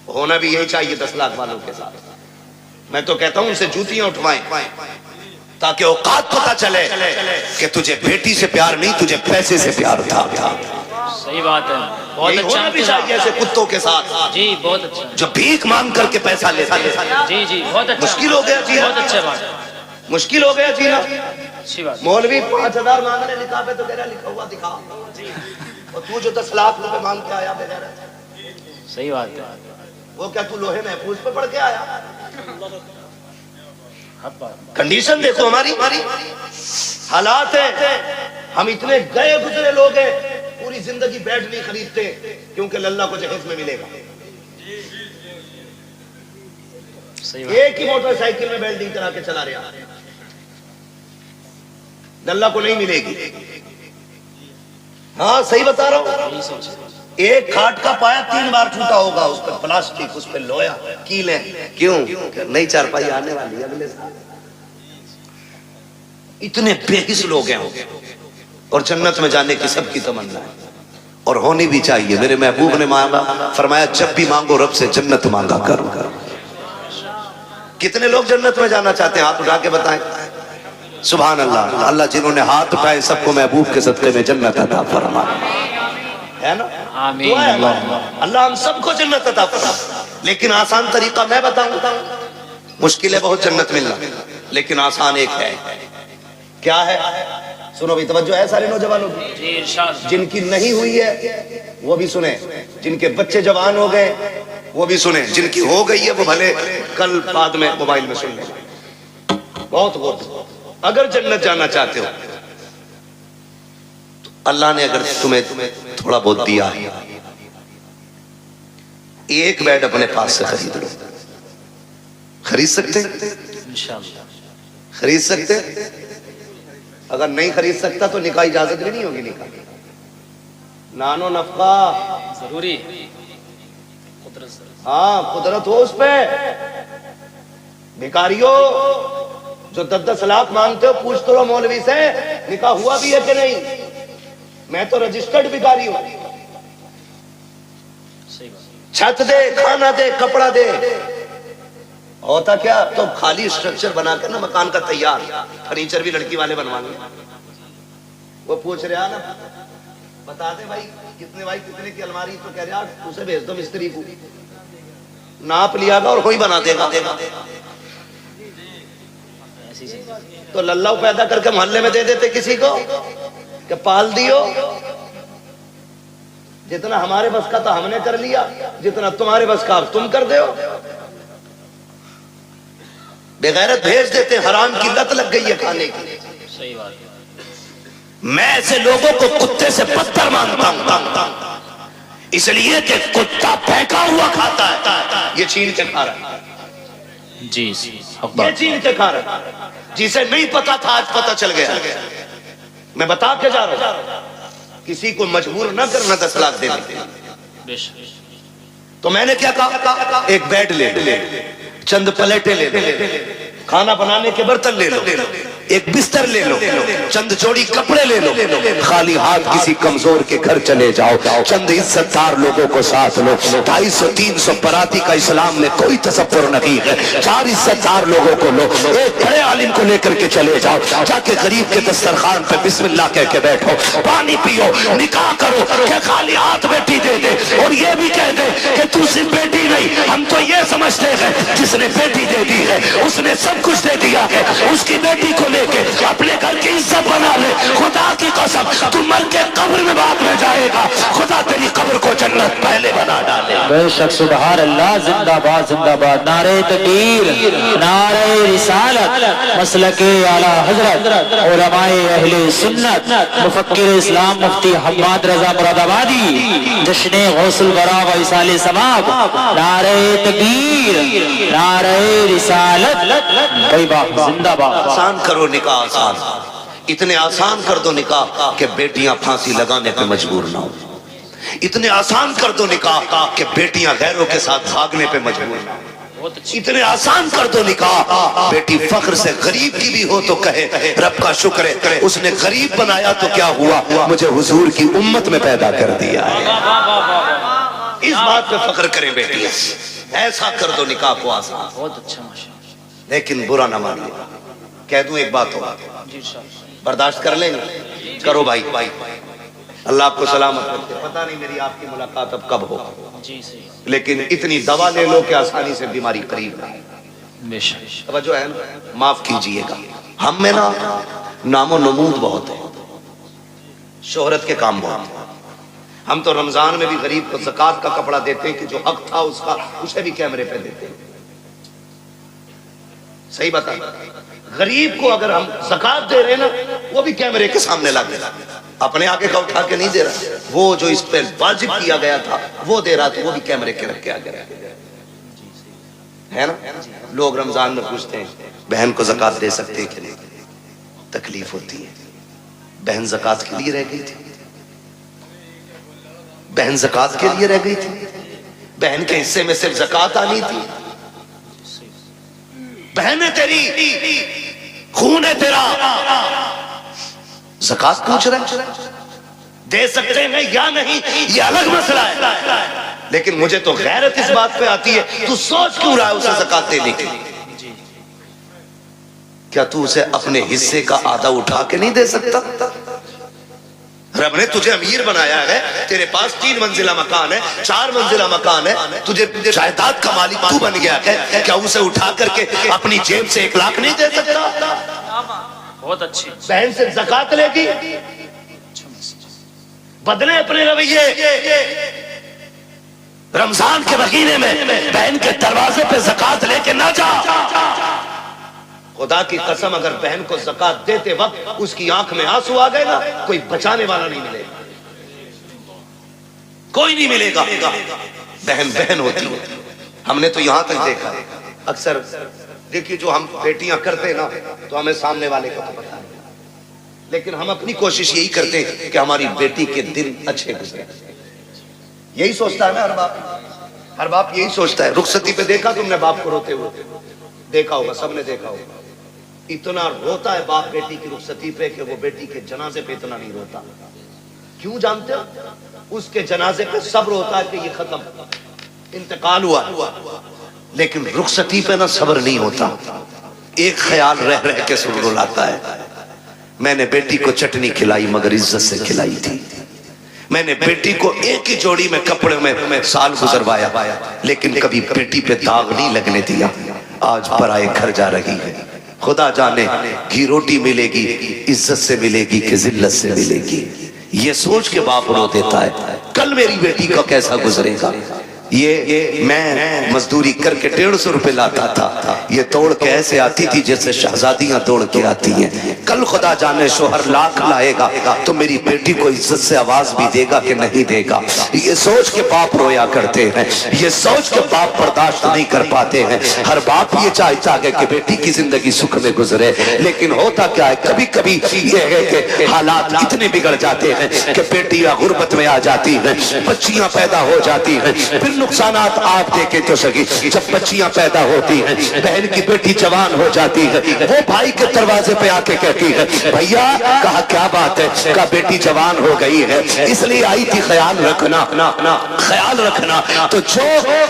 ہونا بھی یہی چاہیے 10 لاکھ والوں کے ساتھ. میں تو کہتا ہوں ان سے جوتیاں اٹھوائیں تاکہ اوقات پتہ چلے کہ تجھے بیٹی سے پیار نہیں, تجھے پیسے سے پیار تھا. صحیح بات ہے, بہت اچھا. ہونا بھی چاہیے ایسے کتوں کے ساتھ جی, بہت اچھا. جو بھیک مانگ کر کے پیسہ لیتا ہے. جی جی, بہت اچھا. مشکل ہو گیا جی, بہت اچھا بات, مشکل ہو گیا جی نا. اچھی بات. مولوی 5000 مانگنے لکھا پہ تو کہہ رہا لکھا ہوا دکھا, اور تو جو 10 لاکھ روپے مانگ کے آیا بغیر. صحیح بات ہے. وہ کیا تو لوہے محفوظ پہ پڑھ کے آیا؟ کنڈیشن دیکھو ہماری حالات ہے. ہم اتنے گئے گزرے لوگ ہیں, پوری زندگی بیڈ نہیں خریدتے کیونکہ اللہ کو جہیز میں ملے گا. ایک ہی موٹر سائیکل میں بیلڈنگ کرا کے چلا رہا اللہ کو نہیں ملے گی. ہاں صحیح بتا رہا ہوں. ایک کھاٹ کا پایا 3 بار ٹوٹا ہوگا, اس پہ پلاسٹک, اس پہ لویا, کیلیں. کیوں؟ نہیں چارپائی آنے والی ہے اگلے سال. اتنے بے حس لوگ ہیں اور جنت میں جانے کی سب کی تمنا ہے اور ہونی بھی چاہیے. میرے محبوب نے مانگا, فرمایا جب بھی مانگو رب سے جنت مانگا کرو. کتنے لوگ جنت میں جانا چاہتے ہیں؟ ہاتھ اٹھا کے بتائیں. سبحان اللہ. اللہ جنہوں نے ہاتھ اٹھائے سب کو محبوب کے صدقے میں جنت عطا فرمائے, ہے نا؟ آمین. اللہ ہم سب کو جنت عطا فرمائے. لیکن آسان طریقہ میں بتاؤں. مشکل ہے بہت جنت ملنا, لیکن آسان ایک ہے. کیا ہے؟ سنو بھی, توجہ ہے سارے نوجوانوں کی. جن کی نہیں ہوئی ہے وہ بھی سنیں, جن کے بچے جوان ہو گئے وہ بھی سنیں, جن کی ہو گئی ہے وہ بھلے کل بعد میں موبائل میں سن لیں. بہت بہت اگر جنت جانا چاہتے ہو تو اللہ نے اگر تمہیں تھوڑا بہت دیا ہے, ایک بیڈ اپنے پاس سے خرید لو. خرید سکتے؟ خرید سکتے؟ اگر نہیں خرید سکتا تو نکاح اجازت بھی نہیں ہوگی. نکاح نانو نفقہ ضروری. ہاں قدرت ہو اس پہ. بھکاریوں جو 10-10 لاکھ مانگتے ہو, پوچھ تو لو مولوی سے نکاح ہوا بھی ہے کہ نہیں. میں تو رجسٹرڈ بھکاری ہوں. چھت دے, کھانا دے, کپڑا دے. ہوتا کیا, تو خالی اسٹرکچر بنا کر نا مکان کا تیار, فرنیچر بھی لڑکی والے بنوانے. وہ پوچھ رہا نا, بتا دے بھائی کتنے, بھائی کتنے کی الماری, تو کہہ رہا اسے بھیج دو مستری کو, ناپ لیا گا اور کوئی بنا دے گا. تو للہ پیدا کر کے محلے میں دے دیتے کسی کو کہ پال دیو. جتنا ہمارے بس کا تھا ہم نے کر لیا, جتنا تمہارے بس کا تم کر دے ہو. بغیرت بھیج دیتے, حرام کی لت لگ گئی ہے کھانے کی. صحیح بات. میں ایسے لوگوں کو کتے سے بدتر مانتا ہوں, اس لیے کہ کتا پھینکا ہوا کھاتا ہے, یہ چھین کے کھا رہا ہے. جی یہ چھین کے کھا رہا ہے. جسے نہیں پتا تھا آج پتا چل گیا. میں بتا کے جا رہا ہوں, کسی کو مجبور نہ کرنا 10 لاکھ دینے. تو میں نے کیا کہا, ایک بیڈ لے لو, چند پلیٹیں لے لو, کھانا بنانے کے برتن لے لو, ایک بستر لے لو, چند جوڑی کپڑے لے لو, خالی ہاتھ کسی کمزور کے گھر چلے جاؤ, چند عزت دار لوگوں کو ساتھ لو. 250-300 براتی کا اسلام میں کوئی تصور نہیں ہے. 4 عزت دار لوگوں کو لو, ایک بڑے عالم کو لے کر کے چلے جاؤ, جا کے غریب کے دسترخوان پہ بسم اللہ کہہ کے بیٹھو, پانی پیو, نکاح کرو, کہ خالی ہاتھ بیٹی دے دے اور یہ بھی کہہ دے کہ تو صرف بیٹی نہیں, ہم تو یہ سمجھتے ہیں جس نے بیٹی دے دی ہے اس نے سب کچھ دے دیا ہے. اس کی بیٹی کو لے کے اپنے گھر کی عزت بنا لے. خدا کی قسم تم مر کے قبر میں بعد میں جائے گا, خدا تیری قبر کو جنت پہلے بنا ڈالے. بے شک. سبحان اللہ. زندہ باد, زندہ باد. نعرہ تکبیر, نعرہ رسالت, مسلک اعلی حضرت علماء اہل سنت, مفکر اسلام مفتی حماد رضا مراد آبادی, جشن غوث الورا و ایصال ثواب. نعرہ تکبیر, نعرہ رسالت. بھائی باپ زندہ باد. آسان کرو نکاح, آسان, اتنے آسان کر دو نکاح کہ بیٹیاں پھانسی لگانے پہ مجبور نہ ہو. اتنے آسان کر دو نکاح کہ بیٹیاں غیروں کے ساتھ بھاگنے پہ مجبور نہ ہو. اتنے آسان کر دو نکاح, بیٹی فخر سے غریب کی بھی ہو تو کہے رب کا شکر ہے اس نے غریب بنایا تو کیا ہوا, مجھے حضور کی امت میں پیدا کر دیا ہے. اس بات پہ فخر کریں بیٹی. ایسا کر دو نکاح کو آسان. بہت اچھا ماشاءاللہ. لیکن برا نہ مان لے. کہہ دوں ایک بات ہو, برداشت کر لیں گے؟ کرو بھائی, اللہ آپ کو سلامت رکھے. پتہ نہیں میری آپ کی ملاقات اب کب ہو, لیکن اتنی دوا لے لو کہ آسانی سے بیماری قریب ہے. توجہ ہے نا, معاف کیجئے گا. ہم میں نا نام و نمود بہت ہے, شہرت کے کام بہت ہے. ہم تو رمضان میں بھی غریب کو زکوٰۃ کا کپڑا دیتے ہیں کہ جو حق تھا اس کا, اسے بھی کیمرے پہ دیتے ہیں. صحیح بتا, غریب کو اگر ہم زکوٰۃ دے رہے ہیں نا وہ بھی کیمرے کے سامنے لگے, اپنے آگے کا اٹھا کے نہیں دے رہا. وہ جو اس پہ واجب کیا گیا تھا وہ دے رہا, تو وہ بھی کیمرے کے رکھ کے آگے. ہے نا؟ لوگ رمضان میں پوچھتے ہیں بہن کو زکوٰۃ دے سکتے ہیں کہ نہیں؟ تکلیف ہوتی ہے. بہن زکوٰۃ کے لیے رہ گئی تھی. بہن زکوٰۃ کے لیے رہ گئی تھی. بہن کے حصے میں صرف زکوٰۃ آنی تھی. بہن ہے تیری، خون ہے تیرا، زکوٰۃ پوچھ رہے دے سکتے ہیں یا نہیں یہ الگ مسئلہ ہے. لیکن مجھے تو غیرت اس بات پہ آتی ہے تو سوچ کیوں رہا ہے اسے زکوٰۃ دینے کی؟ کیا تو اسے اپنے حصے کا آدھا اٹھا کے نہیں دے سکتا؟ رب نے تجھے امیر بنایا ہے، تیرے پاس 3 منزلہ مکان ہے، 4 منزلہ مکان ہے، تجھے جائیداد کا مالک تو بن گیا ہے، کیا اسے اٹھا کر کے اپنی جیب سے 1 لاکھ نہیں دے سکتا؟ بہت اچھی. بہن سے زکوٰۃ لے گی، بدلے اپنے رویے. رمضان کے مہینے میں بہن کے دروازے پہ زکوٰۃ لے کے نہ جا. خدا کی قسم اگر بہن کو زکوٰۃ دیتے وقت اس کی آنکھ میں آنسو آ گئے نا، کوئی بچانے والا نہیں ملے گا، کوئی نہیں ملے گا. بہن بہن ہوتی ہے. ہم نے تو یہاں تک دیکھا، اکثر دیکھیے جو ہم بیٹیاں کرتے نا تو ہمیں سامنے والے کا تو پتا نہیں، لیکن ہم اپنی کوشش یہی کرتے ہیں کہ ہماری بیٹی کے دن اچھے گزرے. یہی سوچتا ہے نا ہر باپ. ہر باپ یہی سوچتا ہے. رخصتی پہ دیکھا تم نے باپ کو روتے ہوئے؟ دیکھا ہوگا، سب نے دیکھا ہوگا. اتنا روتا ہے باپ بیٹی کی رخصتی پہ کہ وہ بیٹی کے جنازے پہ اتنا نہیں روتا. کیوں جانتے ہو؟ اس کے جنازے پہ صبر ہوتا ہے کہ یہ ختم، انتقال ہوا، لیکن رخصتی پہ نہ صبر نہیں ہوتا. ایک خیال رہ رہ کے سن رلاتا ہے. میں نے بیٹی کو چٹنی کھلائی مگر عزت سے کھلائی تھی. میں نے بیٹی کو ایک ہی جوڑی میں کپڑے میں سال گزروایا، لیکن کبھی بیٹی پہ داغ نہیں لگنے دیا. آج پرائے گھر جا رہی ہے، خدا جانے گھی روٹی ملے گی عزت سے ملے گی کہ ذلت سے ملے گی. یہ سوچ کے باپ رو دیتا ہے کل میری بیٹی کا کیسا گزرے گا. یہ میں مزدوری کر کے 150 روپے لاتا تھا، یہ دوڑ کے ایسے آتی تھی جیسے شہزادیاں دوڑ کے آتی ہیں. کل خدا جانے شوہر لاکھ لائے گا تو میری بیٹی کو عزت سے آواز بھی دے گا کہ نہیں دے گا. یہ سوچ کے باپ رویا کرتے ہیں، یہ سوچ کے باپ برداشت نہیں کر پاتے ہیں. ہر باپ یہ چاہتا ہے کہ بیٹی کی زندگی سکھ میں گزرے، لیکن ہوتا کیا ہے کبھی کبھی یہ ہے کہ حالات اتنے بگڑ جاتے ہیں کہ بیٹیاں غربت میں آ جاتی ہیں، بچیاں پیدا ہو جاتی ہیں. پھر نقصانات آپ دیکھیں تو سکی. جب بچیاں پیدا ہوتی ہیں، بہن کی بیٹی جوان ہو جاتی ہے، وہ بھائی کے دروازے پہ آ کے کہتی ہے بھیا، کہا کیا بات ہے؟ کہا بیٹی جوان ہو گئی ہے اس لیے آئی تھی، خیال رکھنا خیال رکھنا. تو جو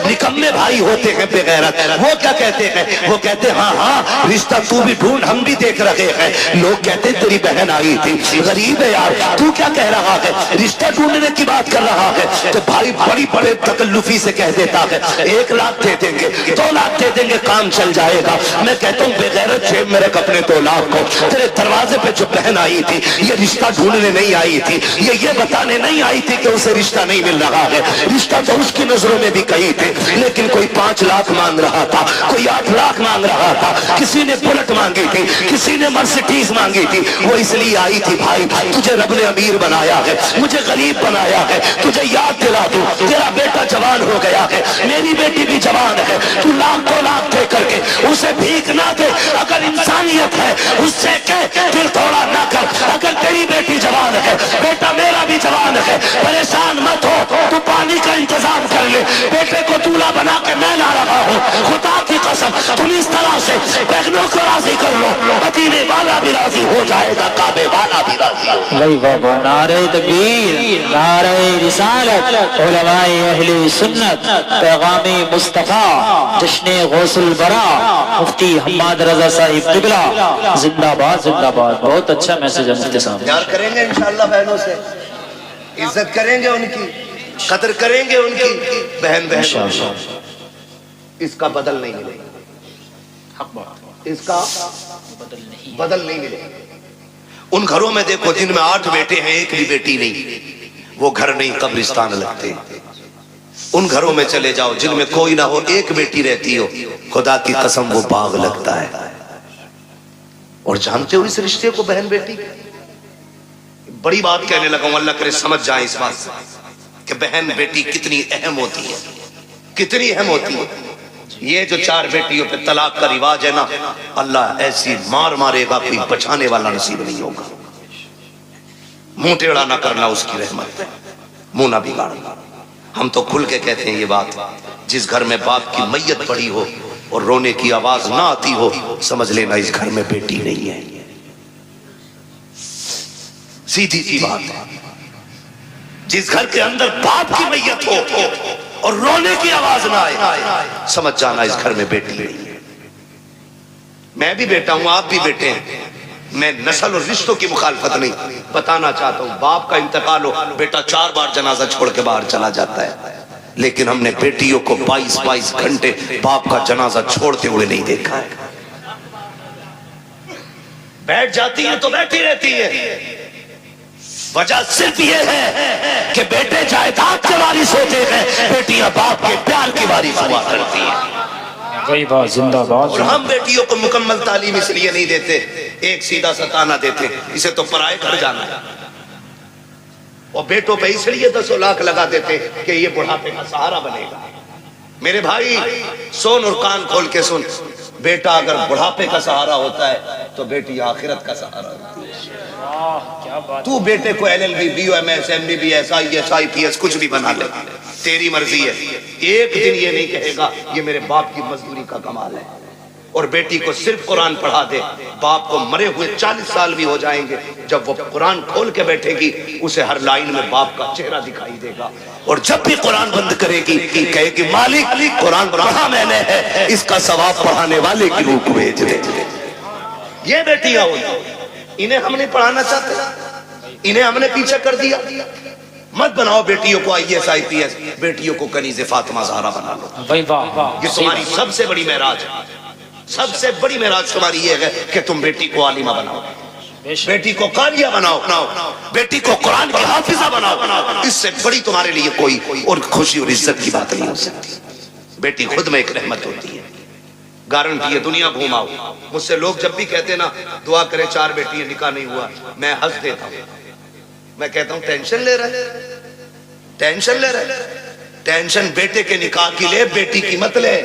نکمے بھائی ہوتے ہیں بے غیرت، وہ کیا کہتے ہیں؟ وہ کہتے ہیں ہاں رشتہ تو بھی ڈھونڈ، ہم بھی دیکھ رہے ہیں. لوگ کہتے ہیں تیری بہن آئی تھی، غریب ہے یار، تو کیا کہہ رہا ہے؟ رشتہ ڈھونڈنے کی بات کر رہا ہے. تو بھائی بڑی بڑے تکلفی سے کہہ دیتا ہے 1 لاکھ دے دیں گے، 2 لاکھ دے دیں گے، کام چل جائے گا. میں کہتا ہوں بے غیرت جیب میں رکھ اپنے 2 لاکھ کو. تیرے دروازے پہ جو بہن آئی تھی یہ رشتہ ڈھونڈنے نہیں آئی تھی، یہ بتانے نہیں آئی تھی کہ اسے رشتہ نہیں مل رہا ہے. رشتہ تو اس کی نظروں میں بھی کہیں تھے، لیکن کوئی 5 لاکھ مانگ رہا تھا، کوئی 8 لاکھ مانگ رہا تھا، کسی نے بلٹ مانگی تھی، کسی نے مرسیڈیز مانگی تھی. وہ اس لیے آئی تھی بھائی تجھے رب نے امیر بنایا ہے، مجھے غریب بنایا ہے، تجھے یاد دلا دوں تیرا بیٹا جوان ہو گیا ہے، میری بیٹی بھی جوان ہے. تو 1 لاکھ 2 لاکھ دے کر کے اسے بھیک نہ دے. اگر انسانیت ہے اس سے کہہ دل تھوڑا نہ کر. اگر تیری بیٹی جوان ہے، بیٹا میرا بھی جوان ہے، پریشان مت ہو، تو پانی کا انتظام کر لے. بیٹے کو دولہا بنا کے میں لا رہا ہوں. خدا کی قسم تم اس طرح سے بہنوں کو راضی کر لو، مدینے والا بھی راضی ہو جائے گا، کعبے والا بھی راضی ہو جائے گا. نعرہ تکبیر، نعرہ رسالت، علماء اہل سنت، پیغام مصطفیٰ، جشن غوث البرا، مفتی حماد رضا صاحب قبلہ، زندہ باد زندہ باد. بہت اچھا میسج ہے مفتی صاحب. پیار کریں گے انشاءاللہ بہنوں سے، عزت کریں گے ان کی، قدر کریں گے ان کی. بہن اس کا بدل نہیں ملے گا، اس کا بدل نہیں ملے گا. ان گھروں میں دیکھو جن میں 8 بیٹے ہیں 1 بھی بیٹی نہیں، وہ گھر نہیں قبرستان لگتے. ان گھروں میں چلے جاؤ جن میں کوئی نہ ہو 1 بیٹی رہتی ہو، خدا کی قسم وہ باغ لگتا ہے. اور جانتے ہو اس رشتے کو بہن بیٹی، بڑی بات کہنے لگا ہوں، اللہ کرے سمجھ جائیں اس بات کہ بہن بیٹی کتنی اہم ہوتی ہے، کتنی اہم ہوتی ہے. یہ جو 4 بیٹیوں پہ طلاق کا رواج ہے نا، اللہ ایسی مار مارے گا کوئی بچانے والا نصیب نہیں ہوگا۔ منہ ٹیڑھا نہ کرنا اس کی رحمت ہے، منہ نہ بگاڑنا۔ ہم تو کھل کے کہتے ہیں یہ بات، جس گھر میں باپ کی میت پڑی ہو اور رونے کی آواز نہ آتی ہو، سمجھ لینا اس گھر میں بیٹی نہیں ہے۔ سیدھی سی بات ہے، جس گھر کے اندر باپ کی میت ہو اور رونے کی آواز نہ آئے، سمجھ جانا اس گھر میں بیٹی نہیں ہے۔ میں بھی بیٹا ہوں، آپ بھی بیٹے ہیں، میں نسل اور رشتوں کی مخالفت نہیں، بتانا چاہتا ہوں باپ کا انتقال ہو، بیٹا 4 بار جنازہ چھوڑ کے باہر چلا جاتا ہے، لیکن ہم نے بیٹیوں کو 22 گھنٹے باپ کا جنازہ چھوڑتے ہوئے نہیں دیکھا ہے۔ بیٹھ جاتی ہے تو بیٹھی رہتی ہے، وجہ صرف یہ ہے کہ بیٹے جائیداد کے وارث ہوتے ہیں، بیٹیاں باپ کے پیار کی وارث ہوا کرتی ہیں۔ وہی بات، زندہ باد۔ اور ہم بیٹیوں کو مکمل تعلیم اس لیے نہیں دیتے، ایک سیدھا سا تانا دیتے، اسے تو پرائے گھر جانا ہے، اور بیٹوں پہ اس لیے 10 لاکھ لگا دیتے کہ یہ بڑھاپے کا سہارا بنے گا۔ میرے بھائی سن اور کان کھول کے سن، بیٹا اگر بڑھاپے کا سہارا ہوتا ہے تو بیٹی آخرت کا سہارا ہوتی ہے۔ تو بیٹے کو LLB BOMS MBBS IAS IPS کچھ بھی بنا لے، تیری مرضی ہے، ایک دن یہ نہیں کہے گا یہ میرے باپ کی مزدوری کا کمال ہے۔ اور بیٹی کو صرف قرآن پڑھا دے، باپ کو مرے ہوئے 40 سال بھی ہو جائیں گے، جب وہ قرآن کھول کے بیٹھے گی اسے ہر لائن میں باپ کا چہرہ دکھائی دے گا، اور جب بھی قرآن بند کرے گی کہے گی مالک قرآن پڑھا میں نے ہے، اس کا ثواب پڑھانے والے کی روح کو بھیج دے۔ یہ بیٹیاں ہوئی، انہیں ہم نہیں پڑھانا چاہتے، انہیں ہم نے پیچھے کر دیا۔ مت بناؤ بیٹیوں کو IAS IPS، بیٹیوں کو کنیز فاطمہ زہرا بنا لو۔ یہ تمہاری سب سے بڑی معراج ہے، سب سے بڑی معراج تمہاری یہ ہے کہ تم بیٹی کو عالمہ بناؤ، بیٹی کو قاریہ بناؤ، بیٹی کو قرآن کی حافظہ بناؤ۔ اس سے بڑی تمہارے لیے کوئی اور خوشی اور عزت کی بات نہیں ہو سکتی۔ بیٹی خود میں ایک رحمت ہوتی ہے، گارنٹی ہے، دنیا گھوماؤ۔ مجھ سے لوگ جب بھی کہتے نا دعا کرے 4 بیٹی نکاح نہیں ہوا، میں ہنس دیتا ہوں، میں کہتا ہوں ٹینشن لے رہے، ٹینشن لے رہے، ٹینشن بیٹے کے نکاح کی لے، بیٹی کی مت لے،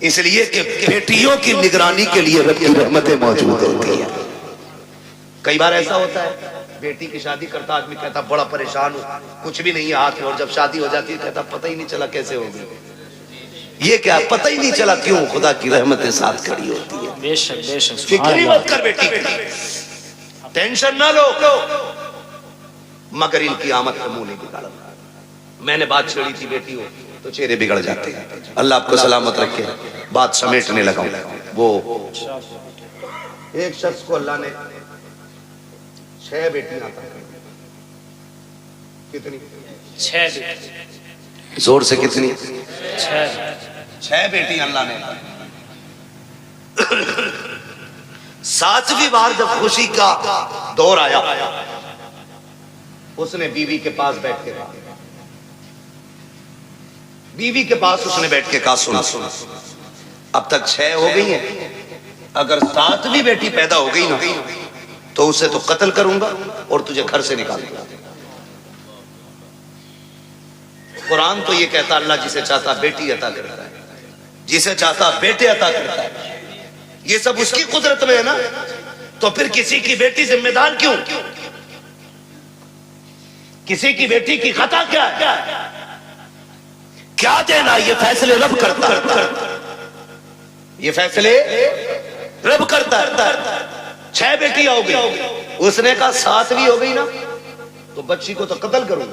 اس لیے کہ بیٹیوں کی نگرانی کے لیے رب کی رحمتیں موجود ہوتی ہیں۔ کئی بار ایسا ہوتا ہے بیٹی کی شادی کرتا آدمی کہتا بڑا پریشان ہوں، کچھ بھی نہیں ہے ہاتھ میں، اور جب شادی ہو جاتی ہے کہتا پتہ ہی نہیں چلا کیسے ہوگی۔ یہ کیا پتہ ہی نہیں چلا کیوں؟ خدا کی رحمتیں ساتھ کھڑی ہوتی ہے۔ بے شک بے شک، فکر ہی مت کر بیٹی کی، ٹینشن نہ لو، مگر ان کی آمد کا منہ نہیں بگاڑا۔ میں نے بات چھیڑی تھی بیٹی ہو تو چہرے بگڑ جاتے ہیں، اللہ آپ کو سلامت رکھے۔ بات سمیٹنے لگا ہوں، وہ ایک شخص کو اللہ نے 6 بیٹیاں عطا کر دی۔ کتنی؟ 6 زور سے کتنی؟ 6 بیٹیاں اللہ نے عطا کی۔ 7ویں بار جب خوشی کا دور آیا، اس نے بیوی کے پاس بیٹھ کے کہا، بیوی کے پاس اس نے بیٹھ کے کہا سن، اب تک 6 ہو گئی ہیں، اگر 7ویں بیٹی پیدا ہو گئی نا تو اسے تو قتل کروں گا اور تجھے گھر سے نکال دوں گا۔ قرآن تو یہ کہتا اللہ جسے چاہتا بیٹی عطا کرتا ہے، جسے چاہتا بیٹے عطا کرتا ہے، یہ سب اس کی قدرت میں ہے نا، تو پھر کسی کی بیٹی ذمہ دار کیوں؟ کسی کی بیٹی کی خطا کیا ہے؟ کیا دینا؟ یہ فیصلے رب کرتا ہے، یہ فیصلے رب کرتا ہے۔ 6 بیٹیاں ہو گئی، اس نے کہا 7ویں ہو گئی نا تو بچی کو تو قتل کروں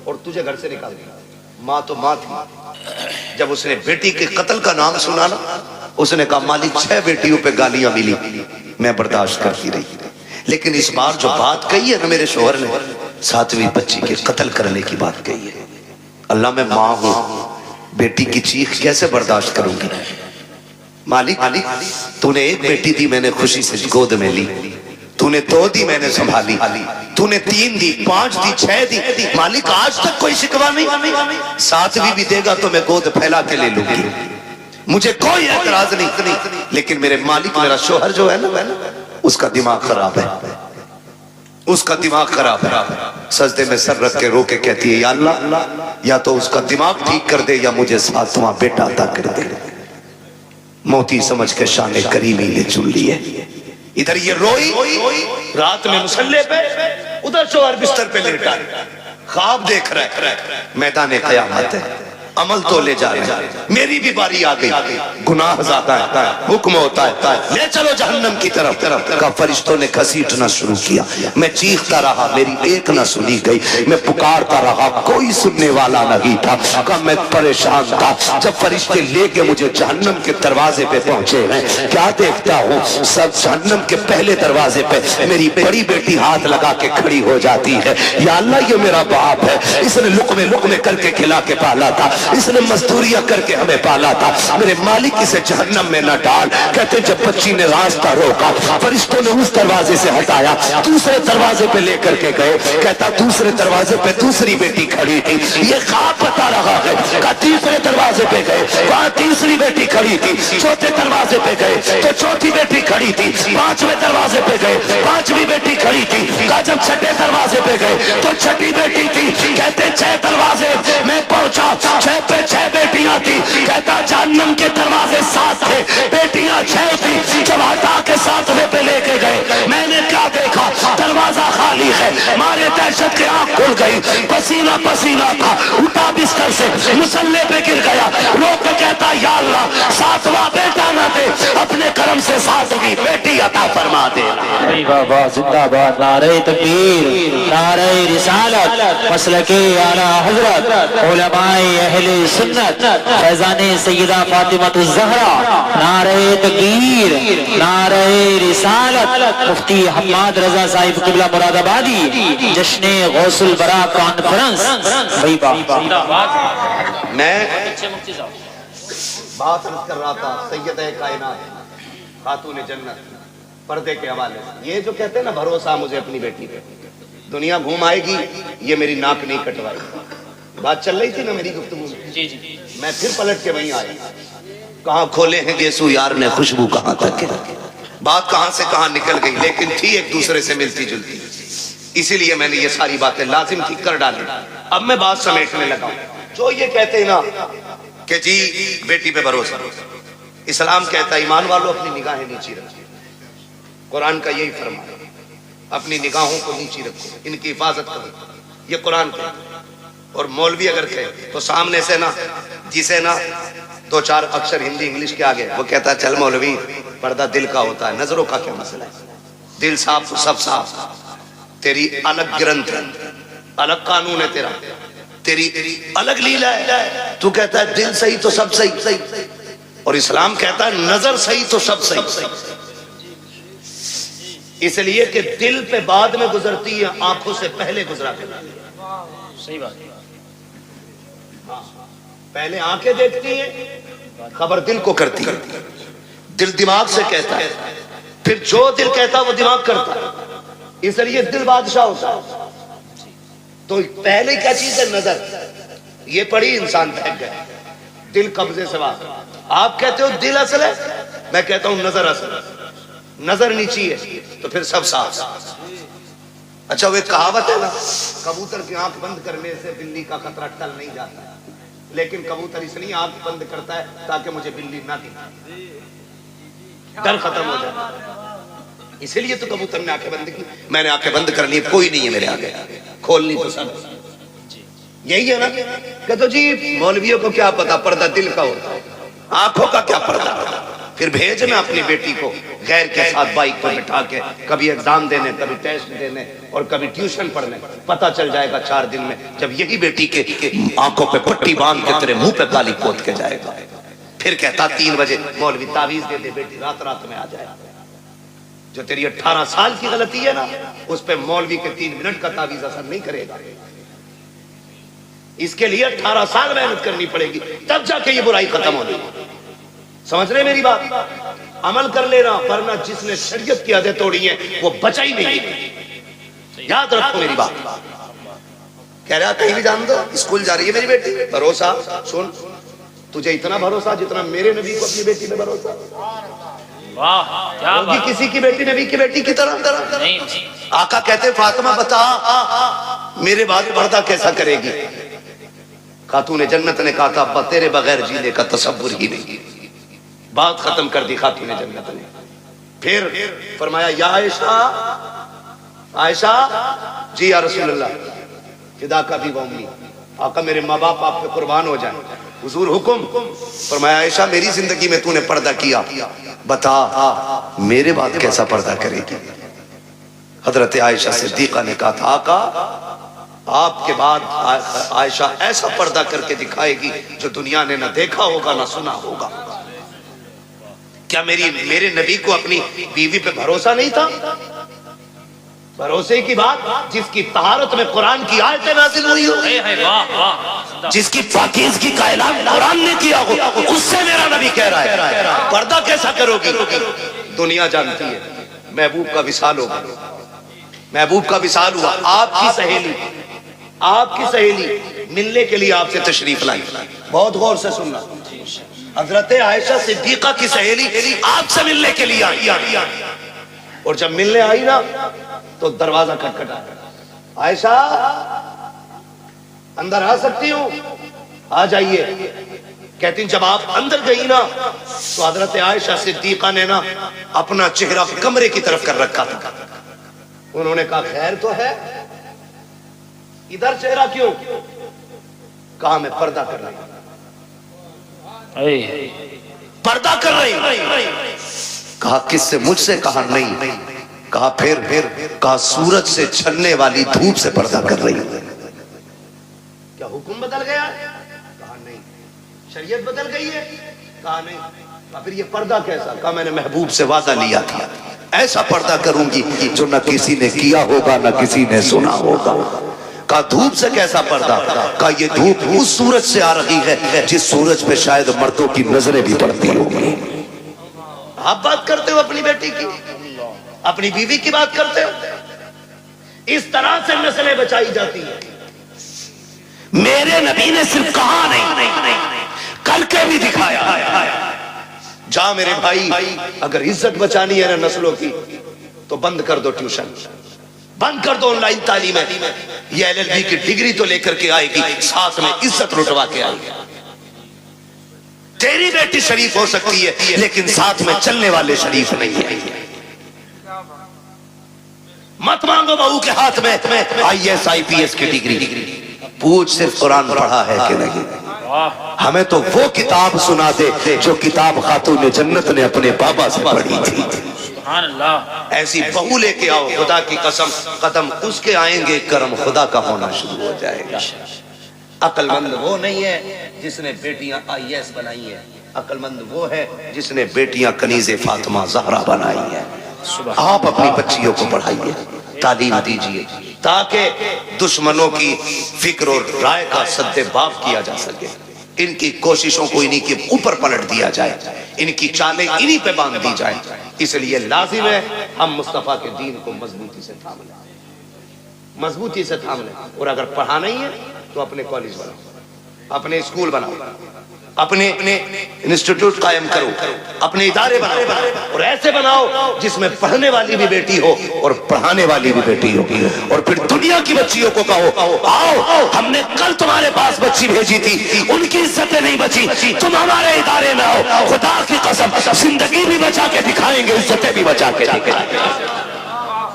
اور تجھے گھر سے نکال دوں۔ ماں تو ماں تھی، جب اس نے بیٹی کے قتل کا نام سنا نا اس نے کہا مالک 6 بیٹیوں پہ گالیاں ملی، میں برداشت کرتی رہی، لیکن اس بار جو بات کہی ہے نا میرے شوہر نے، 7ویں بچی کے قتل کرنے کی بات کہی ہے۔ اللہ میں ماں ہوں، بیٹی کی چیخ کیسے برداشت کروں گی؟ مالک تو نے 1 بیٹی دی، میں نے خوشی سے گود میں لی، تو نے 2 دی، میں نے سنبھالی، تو نے 3 دی، 5 دی، 6 دی، مالک آج تک کوئی شکوہ نہیں، 7ویں بھی دے گا تو میں گود پھیلا کے لے لوں گی، مجھے کوئی اعتراض نہیں، لیکن میرے مالک میرا شوہر جو ہے نا اس کا دماغ خراب ہے، اس کا دماغ خراب ہے، سجدے میں سر رکھ کے رو کے کہتی ہے یا اللہ یا تو اس کا دماغ ٹھیک کر دے یا مجھے ساتواں بیٹا عطا کر دے. موتی سمجھ کے شان کریمی نے چن لی ہے. ادھر یہ روئی رات میں مصلے پہ، ادھر چوہر بستر پہ لیٹا خواب دیکھ رہا ہے. میدان قیامت ہے، عمل تو لے جا رہے ہیں. میری بھی باری آ گئی، گناہ زیادہ ہے، حکم ہوتا ہے لے چلو جہنم کی طرف. کا فرشتوں نے گھسیٹنا شروع کیا. میں چیختا رہا، میری ایک نہ سنی گئی. میں پکارتا رہا، کوئی سننے والا نہیں تھا. کہ میں پریشان تھا. جب فرشتے لے کے مجھے جہنم کے دروازے پہ پہنچے ہیں، کیا دیکھتا ہوں سب جہنم کے پہلے دروازے پہ میری بڑی بیٹی ہاتھ لگا کے کھڑی ہو جاتی ہے. یا اللہ یہ میرا باپ ہے، اس نے لقمے لقمے کر کے کھلا کے پالا تھا، اس نے مزدوریاں کر کے ہمیں پالا تھا. میرے مالک اسے جہنم میں نہ ڈال. کہتے جب بچی نے راستہ روکا، فرشتوں نے اس دروازے سے ہٹایا، دوسرے دروازے پہ لے کر کے گئے. کہتا دوسرے دروازے پہ دوسری بیٹی کھڑی تھی. یہ خواب بتا رہا ہے. کہا تیسرے دروازے پہ گئے، وہاں تیسری بیٹی کھڑی تھی. چوتھے دروازے پہ گئے تو چوتھی بیٹی کھڑی تھی. پانچویں دروازے پہ گئے، پانچویں بیٹی کھڑی تھی. کہا جب چھٹے دروازے پہ گئے تو چھٹی بیٹی تھی. کہتے 6 دروازے میں پہنچا، 6 پہ 6 بیٹیاں تھی. کہتا جہنم کے دروازے 7 تھے، بیٹیاں 6 تھی. جب ہٹا کے 7ویں پہ لے کے گئے، میں نے کیا دیکھا؟ دروازہ خالی ہے. مارے دہشت کے آنکھ کھل گئی، پسینہ پسینہ تھا. اٹھا بستر سے مصلے پہ گر گیا، رو کے کہتا یا اللہ 7واں بیٹا نہ دے، اپنے کرم سے 7ویں بیٹی عطا فرما دے. بابا زندہ باد. نعرہ تکبیر، نعرہ رسالت، مسلک اعلی حضرت علماء اہل سنت فیضان سیدہ فاطمۃ الزہرا. نعرہ تکبیر، نعرہ رسالت، مفتی حماد رضا صاحب قبلہ مراد آبادی. جشن غوث البرا کانفرنس. میں بات عرض کر رہا تھا سیدہ کائنات خاتون جنت پردے کے حوالے سے. یہ جو کہتے ہیں نا بھروسہ مجھے اپنی بیٹی پہ، دنیا گھوم آئے گی یہ میری ناک نہیں کٹوائے. بات چل رہی تھی نا میری گفتگو میں، میں پھر پلٹ کے وہیں آیا. کہاں کھولے ہیں گیسو یار نے خوشبو کہاں تک. بات کہاں سے کہاں نکل گئی، لیکن تھی ایک دوسرے سے ملتی جلتی. اسی لیے میں نے یہ ساری باتیں لازم تھی کر ڈالی. اب میں بات سمیٹنے لگا ہوں. جو یہ کہتے ہیں نا کہ جی بیٹی پہ بھروسہ، اسلام کہتا ہے ایمان والو اپنی نگاہیں نیچی رکھو. قرآن کا یہی فرمان ہے، اپنی نگاہوں کو نیچی رکھو، ان کی حفاظت کرو. یہ قرآن کا. اور مولوی اگر کہے تو سامنے سے نا جسے نا 2-4 اکثر ہندی انگلش کے آگے وہ کہتا ہے چل مولوی پردہ دل کا ہوتا ہے، نظروں کا کیا مسئلہ ہے؟ دل صاف تو سب صاف. تیری الگ گرنتھ ہے، الگ قانون ہے، تیری الگ لیلا ہے. تو کہتا ہے دل صحیح تو سب صحیح، اور اسلام کہتا ہے نظر صحیح تو سب صحیح. اس لیے کہ دل پہ بعد میں گزرتی ہے، آنکھوں سے پہلے گزرا کرتی ہے. صحیح بات. پہلے آنکھیں دیکھتی ہیں، خبر دل کو کرتی ہے. دل دماغ سے کہتا ہے، پھر جو دل کہتا ہے وہ دماغ کرتا ہے. اس لیے دل بادشاہ ہوتا ہے. تو پہلے کیا چیز ہے؟ نظر. یہ پڑھی انسان بہک گئے. دل قبضے سے بات. آپ کہتے ہو دل اصل ہے، میں کہتا ہوں نظر اصل ہے. نظر نیچی ہے تو پھر سب صاف. اچھا وہ ایک کہاوت ہے نا، کبوتر کی آنکھ بند کرنے سے بلی کا خطرہ ٹل نہیں جاتا ہے، لیکن کبوتر اس لیے آنکھ بند کرتا ہے تاکہ مجھے بلی نہ دکھائے، ڈر ختم ہو جائے. اسی لیے تو کبوتر نے آنکھیں بند کی. میں نے آنکھیں بند کرنی، کوئی نہیں ہے میرے آگے، کھولنی تو سب. یہی ہے نا کہ تو جی مولویوں کو کیا پتا پردہ دل کا ہوتا ہے، آنکھوں کا کیا پردہ. پھر بھیجنا اپنی بیٹی کو غیر کے ساتھ بائک پر بٹھا کے، کبھی ایگزام دینے، کبھی ٹیسٹ دینے، اور کبھی ٹیوشن پڑھنے. پتہ چل جائے گا 4 دن میں جب یہی بیٹی کے آنکھوں پہ پٹی باندھ کے تیرے منہ پہ گالی پوت کے جائے گا. پھر کہتا 3 بجے مولوی تعویذ دے دے، بیٹی رات رات میں آ جائے. جو تیری 18 سال کی غلطی ہے نا، اس پہ مولوی کے 3 منٹ کا تعویذ اثر نہیں کرے گا. اس کے لیے 18 سال محنت کرنی پڑے گی، تب جا کے یہ برائی ختم ہوگی. سمجھ رہے میری بات؟ عمل کر لینا، ورنہ جس نے شریعت کی حدیں توڑی ہیں وہ بچا ہی نہیں. یاد رکھو میری بات. کہہ رہا کہیں بھی جان دو، اسکول جا رہی ہے میری بیٹی، بھروسہ. سن، تجھے اتنا بھروسہ جتنا میرے نبی کو اپنی بیٹی پہ بھروسہ. واہ کیا بات. کسی کی بیٹی نبی کی بیٹی کی طرح. آقا کہتے فاطمہ بتا میرے بعد پردہ کیسا کرے گی؟ خاتون جنت نے کہا تھا ابا تیرے بغیر جینے کا تصور ہی نہیں. بات ختم کر دی خاتون جنت نے. پھر فرمایا یا عائشہ، عائشہ جی یا رسول اللہ، فدا کا بھی امی، آقا میرے ماں باپ آپ پہ قربان ہو جائیں. حضور حکم. فرمایا عائشہ میری زندگی میں تو نے پردہ کیا، بتا میرے بعد کیسا پردہ کرے گی؟ حضرت عائشہ صدیقہ نے کہا تھا آقا آپ کے بعد عائشہ ایسا پردہ کر کے دکھائے گی جو دنیا نے نہ دیکھا ہوگا نہ سنا ہوگا. کیا میرے نبی کو اپنی بیوی پہ بھروسہ نہیں تھا؟ بھروسے کی بات، جس کی طہارت میں قرآن کی آیتیں نازل ہوئی ہو، جس کی پاکیزگی کا اعلان قرآن نے کیا ہو، اس سے میرا نبی کہہ رہا ہے پردہ کیسا کرو گی؟ دنیا جانتی ہے محبوب کا وصال ہوگا. محبوب کا وصال ہوا، آپ کی سہیلی ملنے کے لیے آپ سے تشریف لائی. بہت غور سے سننا، حضرت عائشہ صدیقہ کی سہیلی آپ سے ملنے کے لیے آئی، اور جب ملنے آئی نا تو دروازہ کھٹکھٹا. عائشہ اندر آ سکتی ہوں؟ آ جائیے. کہتی ہیں جب آپ اندر گئی نا تو حضرت عائشہ صدیقہ نے نا اپنا چہرہ کمرے کی طرف کر رکھا تھا. انہوں نے کہا خیر تو ہے، ادھر چہرہ کیوں؟ کہا میں پردہ کر رہی ہوں. پردہ کر رہی ہوں. کہا کس سے؟ مجھ سے. کہا نہیں. کہا پھر؟ کہا سورج سے چھلنے والی دھوپ سے پردہ کر رہی ہوں. کیا حکم بدل گیا؟ کہا نہیں. شریعت بدل گئی ہے؟ کہا نہیں. کہا پھر یہ پردہ کیسا؟ کہا میں نے محبوب سے وعدہ لیا تھا ایسا پردہ کروں گی جو نہ کسی نے کیا ہوگا نہ کسی نے سنا ہوگا. کہا دھوپ سے کیسا پردہ؟ کہا یہ دھوپ اس سورج سے آ رہی ہے جس سورج پہ شاید مردوں کی نظریں بھی پڑتی ہوگی. آپ بات کرتے ہو اپنی بیٹی کی، اپنی بیوی کی بات کرتے ہو. اس طرح سے نسلیں بچائی جاتی ہیں. میرے نبی نے صرف کہا نہیں کر کے بھی دکھایا. جا میرے بھائی، اگر عزت بچانی ہے نا نسلوں کی تو بند کر دو ٹیوشن، بند کر دو آن لائن تعلیم. یہ LLB کی ڈگری تو لے کر کے آئے گی، ساتھ میں عزت لٹوا کے آئے گی. تیری بیٹی شریف ہو سکتی ہے لیکن ساتھ میں چلنے والے شریف نہیں ہیں. مت مانگو بہو کے ہاتھ میں IAS IPS کی ڈگری، پوچھ صرف قرآن پڑھا ہے کہ نہیں. ہمیں تو وہ کتاب سنا دے جو کتاب خاتون جنت نے اپنے بابا سے پڑھی تھی. سبحان اللہ. ایسی بہو لے کے آؤ، خدا کی قسم قدم اس کے آئیں گے کرم خدا کا ہونا شروع ہو جائے گا. عقل مند وہ نہیں ہے جس نے بیٹیاں IAS بنائی ہیں، عقل مند وہ ہے جس نے بیٹیاں کنیز فاطمہ زہرا بنائی ہیں. آپ اپنی بچیوں کو پڑھائیے، تعلیم دیجیے تاکہ دشمنوں کی فکر اور رائے کا سد باب کیا جا سکے. ان کی کوششوں کو انہی کے اوپر پلٹ دیا جائے، ان کی چالیں انہی پہ باندھ دی جائیں. اس لیے لازم ہے ہم مصطفیٰ کے دین کو مضبوطی سے تھام لیں، مضبوطی سے تھام لیں. اور اگر پڑھانا ہی ہے تو اپنے کالج بناؤ، اپنے اسکول بناؤ، اپنے انسٹیٹیوٹ قائم کرو، اپنے ادارے بناؤ، اور ایسے بناؤ جس میں پڑھنے والی بھی بیٹی ہو اور پڑھانے والی بھی بیٹی ہو. اور پھر دنیا کی بچیوں کو کہو آؤ ہم نے کل تمہارے پاس بچی بھیجی تھی، ان کی عزتیں نہیں بچی، تم ہمارے ادارے میں آؤ، خدا کی قسم زندگی بھی بچا کے دکھائیں گے، عزتیں بھی بچا کے دکھائیں گے.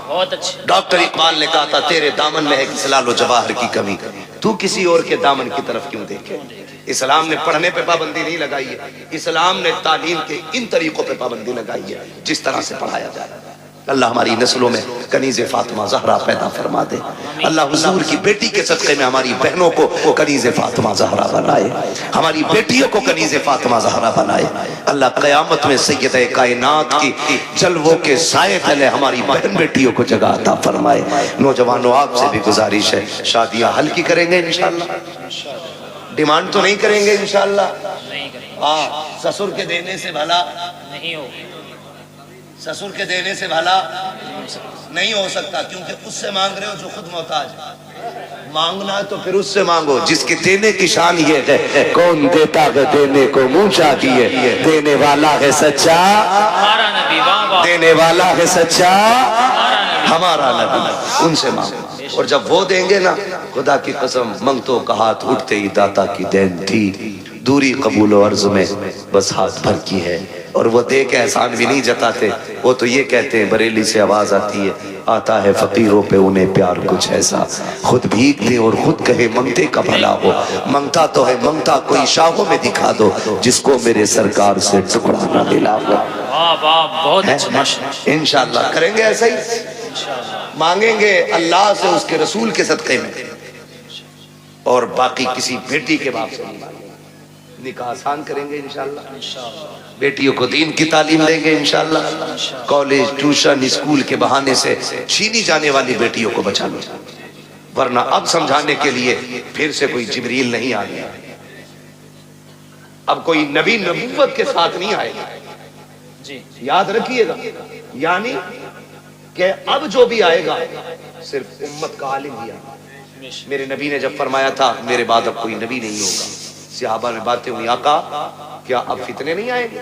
بہت اچھا. ڈاکٹر اقبال نے کہا تھا تیرے دامن میں ہے کس لال و جواہر کی کمی، تو کسی اور کے دامن کی طرف کیوں دیکھے. اسلام نے پڑھنے پہ پابندی نہیں لگائی ہے، اسلام نے تعلیم کے ان طریقوں پہ پابندی لگائی ہے جس طرح سے پڑھایا جائے. اللہ ہماری نسلوں میں کنیز فاطمہ زہرا پیدا فرما دے. اللہ حضور کی بیٹی کے صدقے میں ہماری بہنوں کو کنیز فاطمہ زہرا بنائے، ہماری بیٹیوں کو کنیز فاطمہ زہرا بنائے. اللہ قیامت میں سیدہ کائنات کی جلووں کے سائے تلے ہماری بہن بیٹیوں کو جگہ عطا فرمائے. نوجوانوں آپ سے بھی گزارش ہے، شادیاں حل کی کریں گے انشاءاللہ، ڈیمانڈ تو نہیں کریں گے انشاءاللہ. سسر کے دینے سے بھلا نہیں ہوگی، سسر کے دینے سے بھلا نہیں ہو سکتا، کیونکہ اس سے مانگ رہے ہو جو خود محتاج ہے. مانگنا ہے تو پھر اس سے مانگو جس کے دینے کی شان یہ ہے کون دیتا ہے دینے کو منہ چاہیے، دینے والا ہے سچا، ہمارا نبی. واہ واہ. دینے والا ہے سچا، ہمارا نبی، ان سے مانگو۔ اور جب وہ دیں گے نا، خدا کی قسم منگتوں کا ہاتھ اٹھتے ہی داتا کی دین تھی، دوری قبول و عرض میں بس ہاتھ بھر کی ہے۔ اور وہ دے کے احسان بھی نہیں جتاتے، وہ تو یہ کہتے ہیں، بریلی سے آواز آتی ہے، آتا ہے فقیروں پہ انہیں پیار کچھ ایسا، خود بھیک دے اور خود کہے منگتے کا بھلا ہو، منگتا تو ہے منگتا کوئی شاہوں میں دکھا دو، جس کو میرے سرکار سے ٹکڑا نہ ملا ہو۔ بہت اچھا، انشاءاللہ کریں گے ایسا ہی، مانگیں گے اللہ سے اس کے رسول کے صدقے میں، اور باقی کسی بیٹی کے باپ سے نہیں مانگیں گے۔ نکاح آسان کریں گے انشاءاللہ، بیٹیوں کو دین کی تعلیم دیں گے انشاءاللہ، کالج ٹیوشن اسکول کے بہانے سے چھینی جانے والی بیٹیوں کو بچا لو، ورنہ اب سمجھانے کے لیے پھر سے کوئی جبریل نہیں آ گیا، اب کوئی نبی نبوت کے ساتھ نہیں آئے گا، یاد رکھیے گا، یعنی کہ اب جو بھی آئے گا صرف امت کا عالم ہی آئے گا۔ میرے نبی نے جب فرمایا تھا میرے بعد اب کوئی نبی نہیں ہوگا، صحابہ میں باتیں ہوئی، آقا کیا اب فتنے نہیں آئیں گے،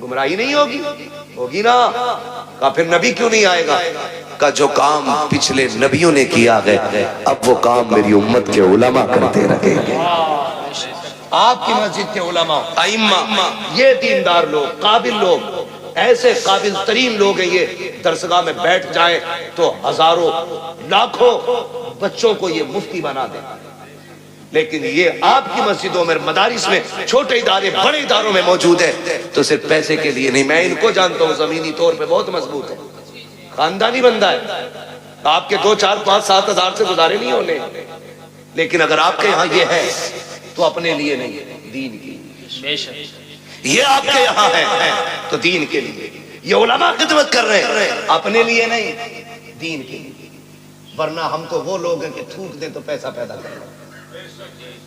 گمراہی نہیں ہوگی؟ ہوگی نا۔ کہا پھر نبی کیوں نہیں آئے گا؟ کہا جو کام پچھلے نبیوں نے کیا گئے اب وہ کام میری امت کے علماء کرتے رہیں گے۔ آپ کی مسجد کے علماء ائمہ، یہ دیندار لوگ، قابل لوگ، ایسے قابل ترین لوگ ہیں، یہ درسگاہ میں بیٹھ جائیں تو ہزاروں لاکھوں بچوں کو یہ مفتی بنا دیں، لیکن یہ آپ کی مسجدوں میں مدارس میں چھوٹے ادارے بڑے اداروں میں موجود ہے تو صرف پیسے کے لیے نہیں۔ میں ان کو جانتا ہوں، زمینی طور پہ بہت مضبوط ہے، خاندانی بندہ ہے، آپ کے 2 4 5 7 ہزار سے گزارے نہیں ہونے، لیکن اگر آپ کے یہاں یہ ہے تو اپنے لیے نہیں، دین کی، یہ آپ کے یہاں ہے تو دین کے لیے، یہ علماء خدمت کر رہے ہیں اپنے لیے نہیں، دین کے لیے، ورنہ ہم تو وہ لوگ ہیں کہ تھوک دیں تو پیسہ پیدا کریں،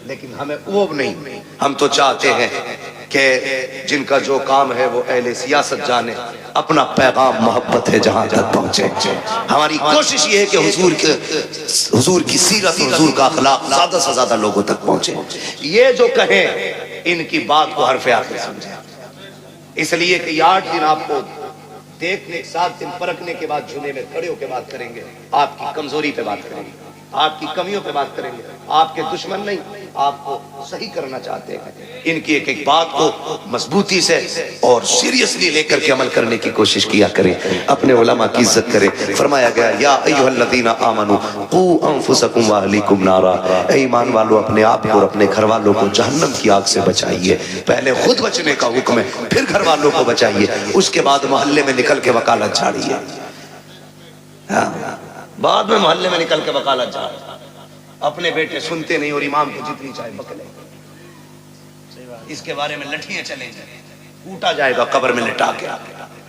لیکن ہمیں وہ نہیں، ہم تو چاہتے ہیں کہ جن کا جو کام ہے وہ اہل سیاست جانے، اپنا پیغام محبت ہے جہاں تک پہنچے۔ ہماری کوشش یہ ہے کہ حضور کی سیرت، حضور کا اخلاق زیادہ سے زیادہ لوگوں تک پہنچے۔ یہ جو کہیں ان کی بات کو حرف آخر سمجھیں، اس لیے کہ یہ 8 دن آپ کو دیکھنے، 7 دن پرکھنے کے بعد جھونے میں کھڑے ہو کے بات کریں گے، آپ کی کمزوری پہ بات کریں گے، آپ کی کمیوں پہ بات کریں گے، آپ کے دشمن نہیں، آپ کو صحیح کرنا چاہتے ہیں۔ ان کی ایک ایک بات کو مضبوطی سے اور سیریسلی لے کر کے عمل کرنے کی کوشش کیا کریں، اپنے علماء کی عزت کریں۔ فرمایا گیا یا ایھا الذین آمنوا قوا انفسکم واہلیکم نارا، اے ایمان والو اپنے آپ کو اور اپنے گھر والوں کو جہنم کی آگ سے بچائیے۔ پہلے خود بچنے کا حکم ہے، پھر گھر والوں کو بچائیے، اس کے بعد محلے میں نکل کے وکالت جھاڑیے، بعد میں محلے میں نکل کے وکالت جھاڑ، اپنے بیٹے سنتے نہیں اور امام کو جتنی چاہے بکلے، اس کے بارے میں لٹھیاں چلیں گے، کوٹا جائے گا قبر میں لٹا کے،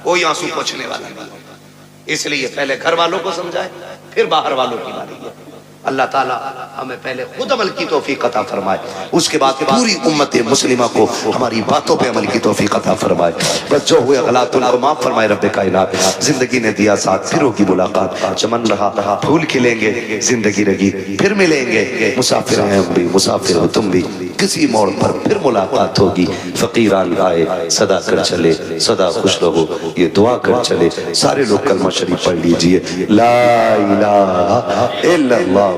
کوئی آنسو پوچھنے والا نہیں۔ اس لیے پہلے گھر والوں کو سمجھائے پھر باہر والوں کی باری ہے۔ اللہ تعالیٰ ہمیں پہلے خود عمل کی توفیق عطا فرمائے، اس کے بعد پوری امت مسلمہ کو ہماری باتوں پہ عمل کی توفیق عطا فرمائے، بس جو ہوئے غلط ان کو معاف فرمائے رب کائنات۔ زندگی نے دیا ساتھ، پھر ہوگی ملاقات، چمن رہا پھول کھلیں گے، زندگی رہی پھر ملیں گے، مسافر ہیں ہم بھی، مسافر ہو تم بھی، کسی موڑ پر پھر ملاقات ہوگی۔ فقیران آئے صدا کر چلے، صدا خوش رہو یہ دعا کر چلے۔ سارے لوگ کلمہ شریف پڑھ لیجئے، لا الہ الا اللہ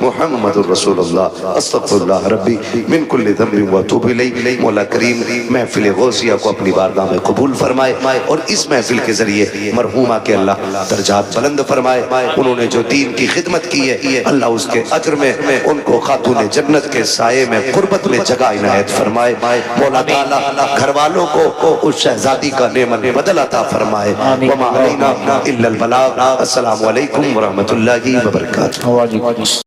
محمد الرسول اللہ، استغفر اللہ ربی من کل ذنب واتوب الیہ۔ مولا کریم محفل غوثیہ کو اپنی بارگاہ میں قبول فرمائے اور اس محفل کے ذریعے مرحومہ کے اللہ درجات بلند فرمائے۔ انہوں نے جو دین کی خدمت کی ہے اللہ اس کے اجر میں ان کو خاتون جنت کے سائے میں قربت میں جگہ عنایت فرمائے۔ مولا تعالیٰ گھر والوں کو اس شہزادی کا نعمت بدل عطا فرمائے۔ وما علینا الا البلاغ۔ السلام علیکم ورحمۃ اللہ وبرکاتہ۔